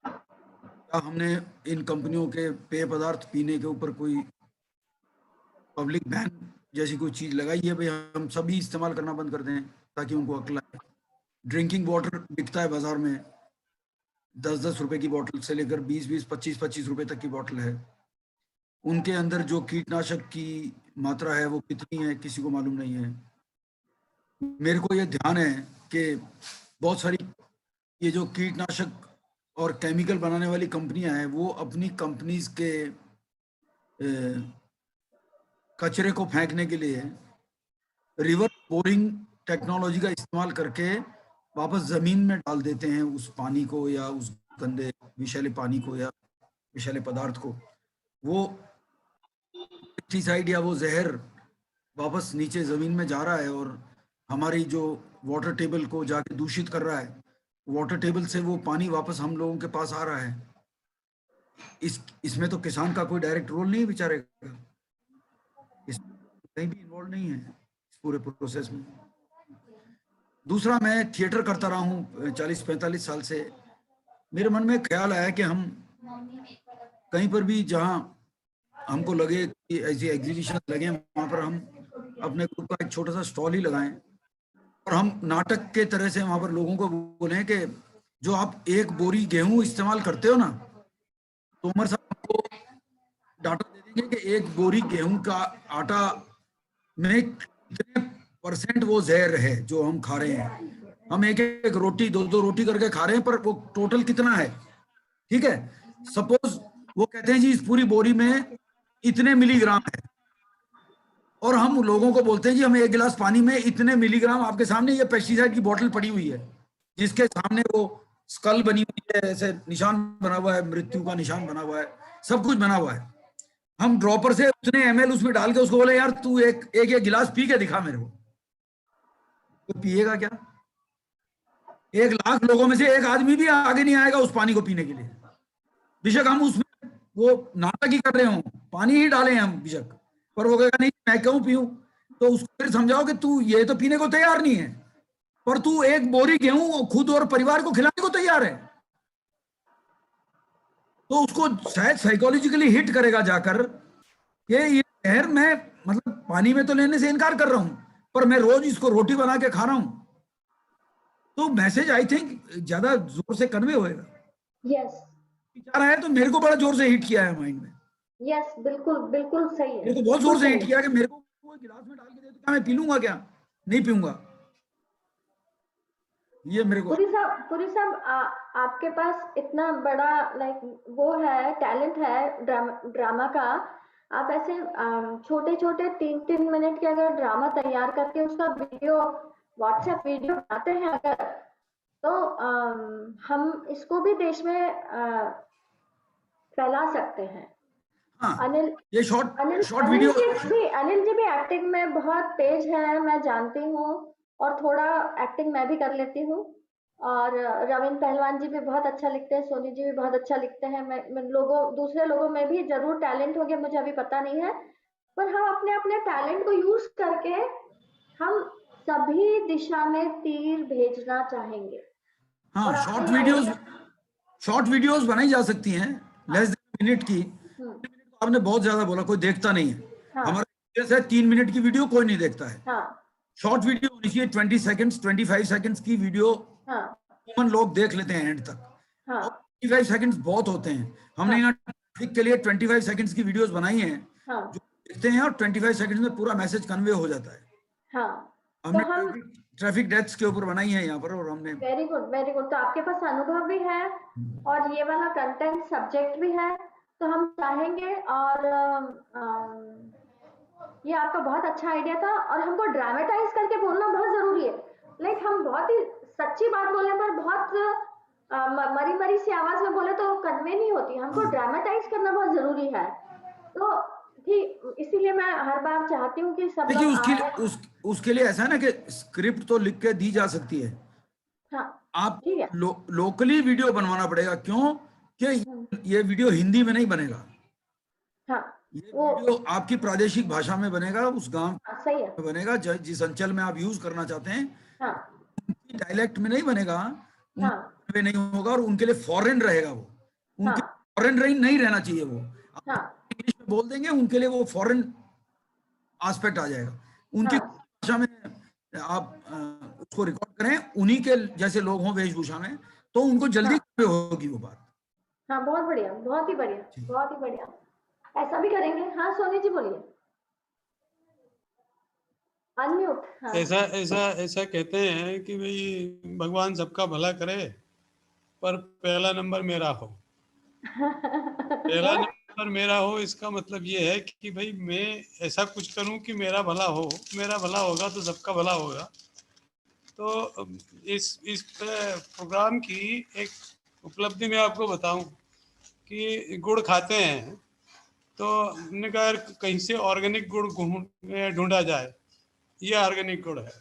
क्या हमने इन कंपनियों के पेय पदार्थ पीने के ऊपर कोई पब्लिक बैन जैसी कोई चीज़ लगाई है? भाई हम सभी इस्तेमाल करना बंद कर दें ताकि उनको अक्ल आए। ड्रिंकिंग वाटर बिकता है बाजार में 10-10 रुपए की बोतल से लेकर 20-20, 25-25 रुपए तक की बोतल है। उनके अंदर जो कीटनाशक की मात्रा है वो कितनी है किसी को मालूम नहीं है। मेरे को ये ध्यान है कि बहुत सारी ये जो कीटनाशक और केमिकल बनाने वाली कंपनियां हैं वो अपनी कंपनीज के कचरे को फेंकने के लिए रिवर बोरिंग टेक्नोलॉजी का इस्तेमाल करके वापस जमीन में डाल देते हैं उस पानी को, या उस गंदे विषैले पानी को या विषैले पदार्थ को। वो पेस्टिसाइड या वो जहर वापस नीचे जमीन में जा रहा है और हमारी जो वाटर टेबल को जाके दूषित कर रहा है। वाटर टेबल से वो पानी वापस हम लोगों के पास आ रहा है। इसमें तो किसान का कोई डायरेक्ट रोल नहीं है बेचारे का, कहीं भी इन्वॉल्व नहीं है इस पूरे प्रोसेस में। दूसरा, मैं थिएटर करता रहा हूँ 40-45 साल से। मेरे मन में ख्याल आया कि हम कहीं पर भी जहाँ हमको लगे कि ऐसी एग्जीबिशन लगे वहाँ पर हम अपने ग्रुप का एक छोटा सा स्टॉल ही लगाएं और हम नाटक के तरह से वहाँ पर लोगों को बोलें कि जो आप 1 बोरी गेहूं इस्तेमाल करते हो ना, तो उमर साहब हमको डाटा दे देंगे कि 1 बोरी गेहूं का आटा में कितने % वो जहर है जो हम खा रहे हैं। हम एक रोटी 2 रोटी करके खा रहे हैं, पर वो टोटल कितना है? ठीक है, सपोज वो कहते हैं जी इस पूरी बोरी में इतने मिलीग्राम है, और हम लोगों को बोलते हैं जी हमें 1 गिलास पानी में इतने मिलीग्राम। आपके सामने ये पेस्टिसाइड की बोतल पड़ी हुई है जिसके सामने वो स्कल बनी हुई है, ऐसे निशान बना हुआ है, मृत्यु का निशान बना हुआ है, सब कुछ बना हुआ है। हम ड्रॉपर से उतने ml उसमें डाल के उसको बोले यार तू एक गिलास पी के दिखा मेरे को, तो पिएगा क्या? 1 लाख लोगों में से 1 आदमी भी आगे नहीं आएगा उस पानी को पीने के लिए, बेशक हम उसमें वो नाटक ही कर रहे हो, पानी ही डाले हैं हम बेशक, पर वो कहेगा नहीं मैं क्यों पीऊं। तो उसको फिर समझाओ कि तू ये तो पीने को तैयार नहीं है, पर तू 1 बोरी गेहूं खुद और परिवार को खिलाने को तैयार है। तो उसको शायद साइकोलॉजिकली हिट करेगा जाकर कि ये जहर मैं मतलब पानी में तो लेने से इनकार कर रहा हूं, पर मैं रोज इसको रोटी बना के खा रहा हूं। तो मैसेज आई थिंक ज्यादा जोर से कन्वे होएगा। यस, विचार आया तो मेरे को बड़ा जोर से हिट किया है माइंड में। यस, बिल्कुल बिल्कुल सही है। मेरे को बहुत जोर से हिट किया कि मेरे को वो गिलास में डाल के दे तो क्या मैं पी लूंगा? क्या नहीं पीऊंगा? ये मेरे को पुरी साहब आपके पास इतना बड़ा वो है, टैलेंट है ड्रामा का। आप ऐसे छोटे छोटे 3-3 मिनट के अगर ड्रामा तैयार करके उसका वीडियो, व्हाट्सएप वीडियो बनाते हैं अगर, तो हम इसको भी देश में फैला सकते हैं। हाँ, अनिल ये शॉर्ट वीडियो। अनिल जी भी एक्टिंग में बहुत तेज है, मैं जानती हूँ, और थोड़ा एक्टिंग मैं भी कर लेती हूँ। और रविंद्र पहलवान जी भी बहुत अच्छा लिखते हैं, सोनी जी भी बहुत अच्छा लिखते हैं। मैं दूसरे लोगों में भी जरूर टैलेंट होंगे, मुझे अभी पता नहीं है, पर हम अपने अपने टैलेंट को यूज करके हम सभी दिशा में तीर भेजना चाहेंगे। हाँ, और शॉर्ट वीडियोस बनाई जा सकती हैं, लेस देन मिनट की। आपने बहुत ज्यादा बोला, कोई देखता नहीं है। हाँ, हमारा जैसे 3 मिनट की वीडियो कोई नहीं देखता है। हाँ, शॉर्ट वीडियो होनी चाहिए, 20 सेकंड्स 25 सेकंड्स की वीडियो हाँ, कॉमन लोग देख लेते हैं एंड तक। हाँ, और 25 सेकंड्स बहुत होते हैं। हमने यहाँ ट्रैफिक के लिए 25 सेकंड्स की वीडियोस बनाई हैं, हाँ, जो देखते हैं, और 25 सेकंड्स में पूरा मैसेज कन्वे हो जाता है। हाँ। हमने तो हम ट्रैफिक डेथ्स के ऊपर बनाई है यहाँ पर, और हमने वेरी गुड, वेरी गुड। तो आपके पास अनुभव भी है और ये वाला कंटेंट सब्जेक्ट भी है, तो हम चाहेंगे। और ये आपका बहुत अच्छा आइडिया था, और हमको ड्रामेटाइज करके बोलना बहुत जरूरी है। लाइक हम बहुत ही सच्ची बात बोले पर बहुत मरी मरी सी आवाज में बोले तो कन्वे नहीं होती, हमको ड्रामेटाइज करना बहुत जरूरी है। तो ठीक, इसीलिए मैं हर बार चाहती हूँ कि सब देखिए, लोग उसके लिए ऐसा है ना कि स्क्रिप्ट तो लिख के दी जा सकती है। हाँ, आप ठीक है। लोकली वीडियो बनवाना पड़ेगा। क्यों? कि ये वीडियो हिंदी में नहीं बनेगा। हाँ, ये वीडियो आपकी प्रादेशिक भाषा में बनेगा, उस गांव सही है। में बनेगा, जिस अंचल में आप यूज करना चाहते हैं। हाँ, डायलेक्ट में नहीं बनेगा, हाँ, उनके नहीं होगा, और उनके लिए फॉरेन रहेगा वो। उनके हाँ, फॉरेन नहीं रहना चाहिए वो। हाँ, इंग्लिश में बोल देंगे, उनके लिए वो फॉरेन एस्पेक्ट आ जाएगा। उनकी हाँ, भाषा में आप उसको रिकॉर्ड करें, उन्हीं के जैसे लोग हों वेशभूषा में, तो उनको जल्दी होगी वो बात। हाँ, बहुत बढ़िया, बहुत ही बढ़िया, बहुत ही बढ़िया। ऐसा भी करेंगे। हाँ, सोनी जी बोलिए। अनम्यूट। हाँ। ऐसा ऐसा ऐसा कहते हैं कि भाई भगवान सबका भला करे, पर पहला नंबर मेरा हो। पहला नंबर मेरा हो, इसका मतलब ये है कि भाई मैं ऐसा कुछ करूं कि मेरा भला हो। मेरा भला होगा तो सबका भला होगा। तो इस प्रोग्राम की एक उपलब्धि मैं आपको बताऊं कि गुड़ खाते हैं, तो हमने कहा कहीं से ऑर्गेनिक गुड़ ढूंढा जाए। ये ऑर्गेनिक गुड़ है,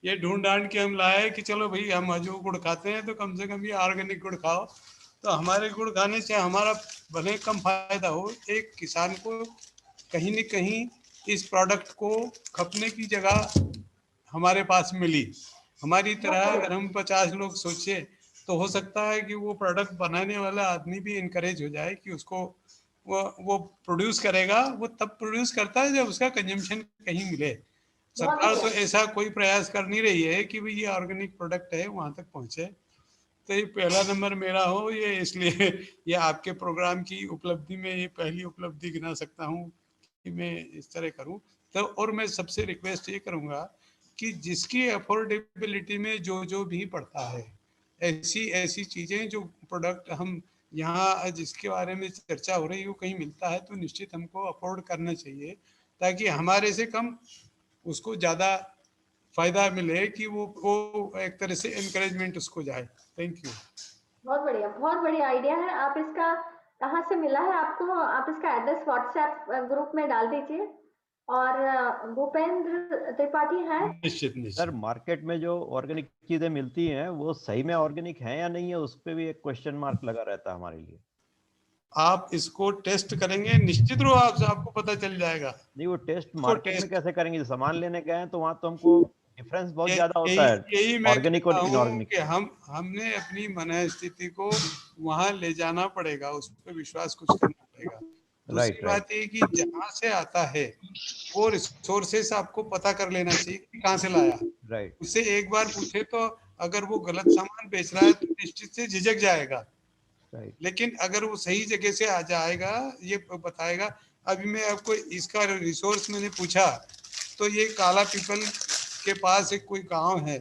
ये ढूंढ ढांड के हम लाए कि चलो भाई हम जो गुड़ खाते हैं तो कम से कम ये ऑर्गेनिक गुड़ खाओ। तो हमारे गुड़ खाने से हमारा भले कम फायदा हो, एक किसान को कहीं न कहीं इस प्रोडक्ट को खपने की जगह हमारे पास मिली। हमारी तरह अगर हम 50 लोग सोचे तो हो सकता है कि वो प्रोडक्ट बनाने वाला आदमी भी इनकरेज हो जाए कि उसको वो प्रोड्यूस करेगा। वो तब प्रोड्यूस करता है जब उसका कंजम्पशन कहीं मिले। सरकार तो ऐसा कोई प्रयास कर नहीं रही है कि भाई ये ऑर्गेनिक प्रोडक्ट है वहां तक पहुंचे। तो ये पहला नंबर मेरा हो, ये इसलिए ये आपके प्रोग्राम की उपलब्धि में ये पहली उपलब्धि गिना सकता हूँ कि मैं इस तरह करूँ। तो और मैं सबसे रिक्वेस्ट ये करूँगा कि जिसकी अफोर्डेबिलिटी में जो भी पड़ता है, ऐसी ऐसी चीज़ें जो प्रोडक्ट हम यहाँ जिसके बारे में चर्चा हो रही है वो कहीं मिलता है तो निश्चित हमको अफोर्ड करना चाहिए, ताकि हमारे से कम उसको ज़्यादा फायदा मिले, कि वो एक तरह से एनकरेजमेंट उसको जाए। Thank you. बहुत बढ़िया आइडिया है। आप इसका कहाँ से मिला है आपको? आप इसका एड्रेस व्हाट्सएप ग्रुप में डाल दीजिए। और भूपेंद्र त्रिपाठी है। निश्चित सर, मार्केट में जो ऑर्गेनिक चीजें मिलती हैं वो सही में ऑर्गेनिक है या नहीं है, उस पर भी एक क्वेश्चन मार्क लगा रहता है हमारे लिए। आप इसको टेस्ट करेंगे, निश्चित रूप आपको पता चल जाएगा। नहीं, वो टेस्ट मार्केट में कैसे करेंगे? सामान लेने गए हैं तो वहां तो हमको डिफरेंस बहुत ज्यादा होता है यही मैं ऑर्गेनिक और इनऑर्गेनिक। कि हमने अपनी मनस्थिति को वहां ले जाना पड़ेगा, उस पर विश्वास कुछ करना पड़ेगा। दूसरी बात ये कि जहाँ से आता है वो रिसोर्सेस आपको पता कर लेना चाहिए कि कहाँ से लाया। राइट। उससे एक बार पूछे तो अगर वो गलत सामान बेच रहा है तो निश्चित से झिझक जाएगा। लेकिन अगर वो सही जगह से आ जाएगा, ये बताएगा। अभी मैं आपको इसका रिसोर्स मैंने पूछा तो ये काला पीपल के पास एक कोई गांव है,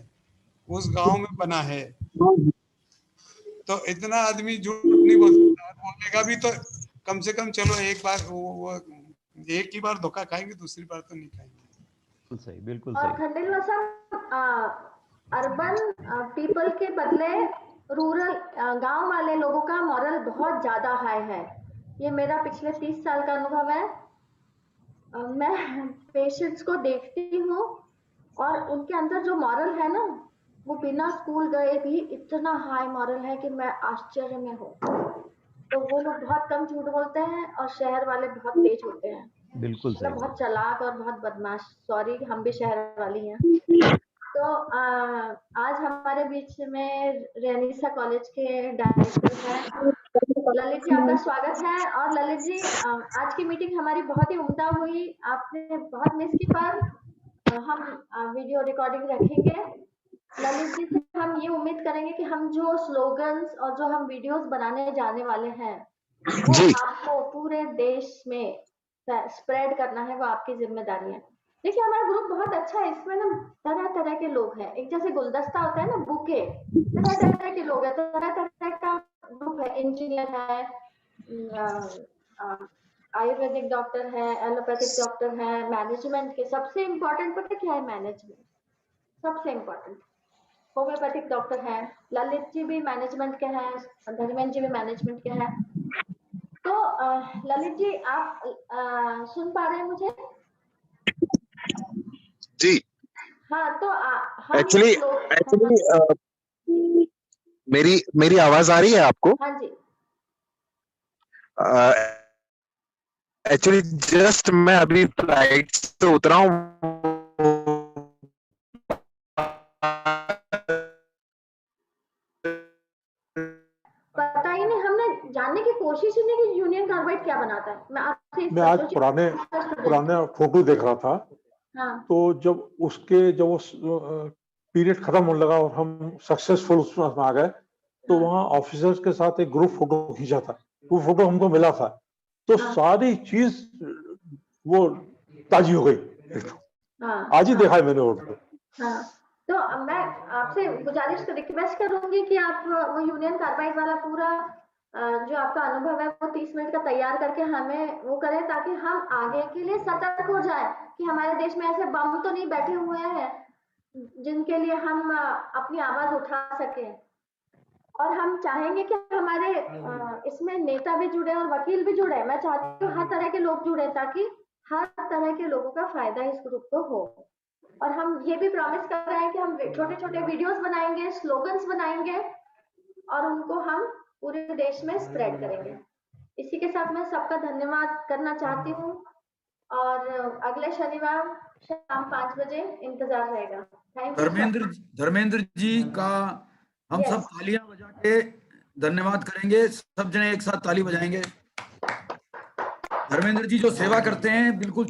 उस गांव में बना है। तो इतना आदमी झूठ नहीं बोलेगा भी तो कम से कम चलो एक बार वो एक ही बार धोखा खाएंगे, दूसरी बार तो नहीं खाएंगे। बिल्कुल सही, बिल्कुल और सही। खंडेलवाल साहब, अर्बन पीपल के बदले रूरल गांव वाले लोगों का मॉरल बहुत ज्यादा हाई है। ये मेरा पिछले 30 साल का अनुभव है। मैं पेशेंट्स को देखती हूँ और उनके अंदर जो मॉरल है ना, वो बिना स्कूल गए भी इतना हाई मॉरल है कि मैं आश्चर्य में हूँ। तो वो लोग बहुत कम झूठ बोलते हैं और शहर वाले बहुत तेज होते हैं, बिल्कुल मतलब सही। बहुत चालाक और बहुत बदमाश। सॉरी, हम भी शहर वाली हैं। तो आज हमारे बीच में रेनिसा कॉलेज के डायरेक्टर हैं ललित जी, आपका स्वागत है। और ललित जी, आज की मीटिंग हमारी बहुत ही उम्दा हुई, आपने बहुत मिस की, पर हम वीडियो रिकॉर्डिंग रखेंगे। ललित जी से हम ये उम्मीद करेंगे कि हम जो स्लोगन्स और जो हम वीडियोस बनाने जाने वाले हैं वो आपको पूरे देश में स्प्रेड करना है, वो आपकी जिम्मेदारी है। देखिए, हमारा ग्रुप बहुत अच्छा है, इसमें ना तरह तरह के लोग हैं। एक जैसे गुलदस्ता होता है ना, बुके, तरह तरह के लोग हैं, तरह तरह का ग्रुप है। इंजीनियर है, आयुर्वेदिक डॉक्टर है, एलोपैथिक डॉक्टर है, मैनेजमेंट के सबसे इम्पोर्टेंट पता क्या है? मैनेजमेंट सबसे इम्पोर्टेंट। होम्योपैथिक डॉक्टर है, ललित जी भी मैनेजमेंट के हैं, धर्मेंद्र जी भी मैनेजमेंट के हैं। तो ललित जी, आप सुन पा रहे हैं मुझे? जी। हाँ, तो हम एक्चुअली मेरी आवाज आ रही है आपको? हाँ जी। एक्चुअली जस्ट मैं अभी फ्लाइट से उतरा हूँ। पता ही नहीं, हमने जानने की कोशिश ही नहीं कि यूनियन कार्बाइड क्या बनाता है। मैं आज पुराने फोटो देख रहा था। हाँ। तो जब वो पीरियड खत्म होने लगा और हम सक्सेसफुल उसमें आ गए, तो वहाँ ऑफिसर्स के साथ एक ग्रुप फोटो खींचा था, वो फोटो हमको मिला था। तो सारी चीज वो ताजी हो गई। आज ही देखा है मैंने फोटो। हाँ, तो मैं आपसे गुजारिश रिक्वेस्ट करूंगी कि आप वो यूनियन कार्बाइड वाला पूरा जो आपका अनुभव है वो 30 मिनट का तैयार करके हमें वो करें, ताकि हम आगे के लिए सतर्क हो जाए कि हमारे देश में ऐसे बम तो नहीं बैठे हुए हैं जिनके लिए हम अपनी आवाज उठा सकें। और हम चाहेंगे कि हमारे इसमें नेता भी जुड़े और वकील भी जुड़े। मैं चाहती हूँ हर तरह के लोग जुड़े, ताकि हर तरह के लोगों का फायदा इस ग्रुप को हो। और हम ये भी प्रॉमिस कर रहे हैं कि हम छोटे छोटे वीडियोस बनाएंगे, स्लोगन्स बनाएंगे और उनको हम पूरे देश में स्प्रेड करेंगे। इसी के साथ मैं सबका धन्यवाद करना चाहती हूँ और अगले शनिवार शाम 5 बजे इंतजार रहेगा। Thank you. धर्मेंद्र जी का हम सब तालियां बजा के धन्यवाद करेंगे। सब जने एक साथ ताली बजाएंगे। धर्मेंद्र जी जो सेवा करते हैं बिल्कुल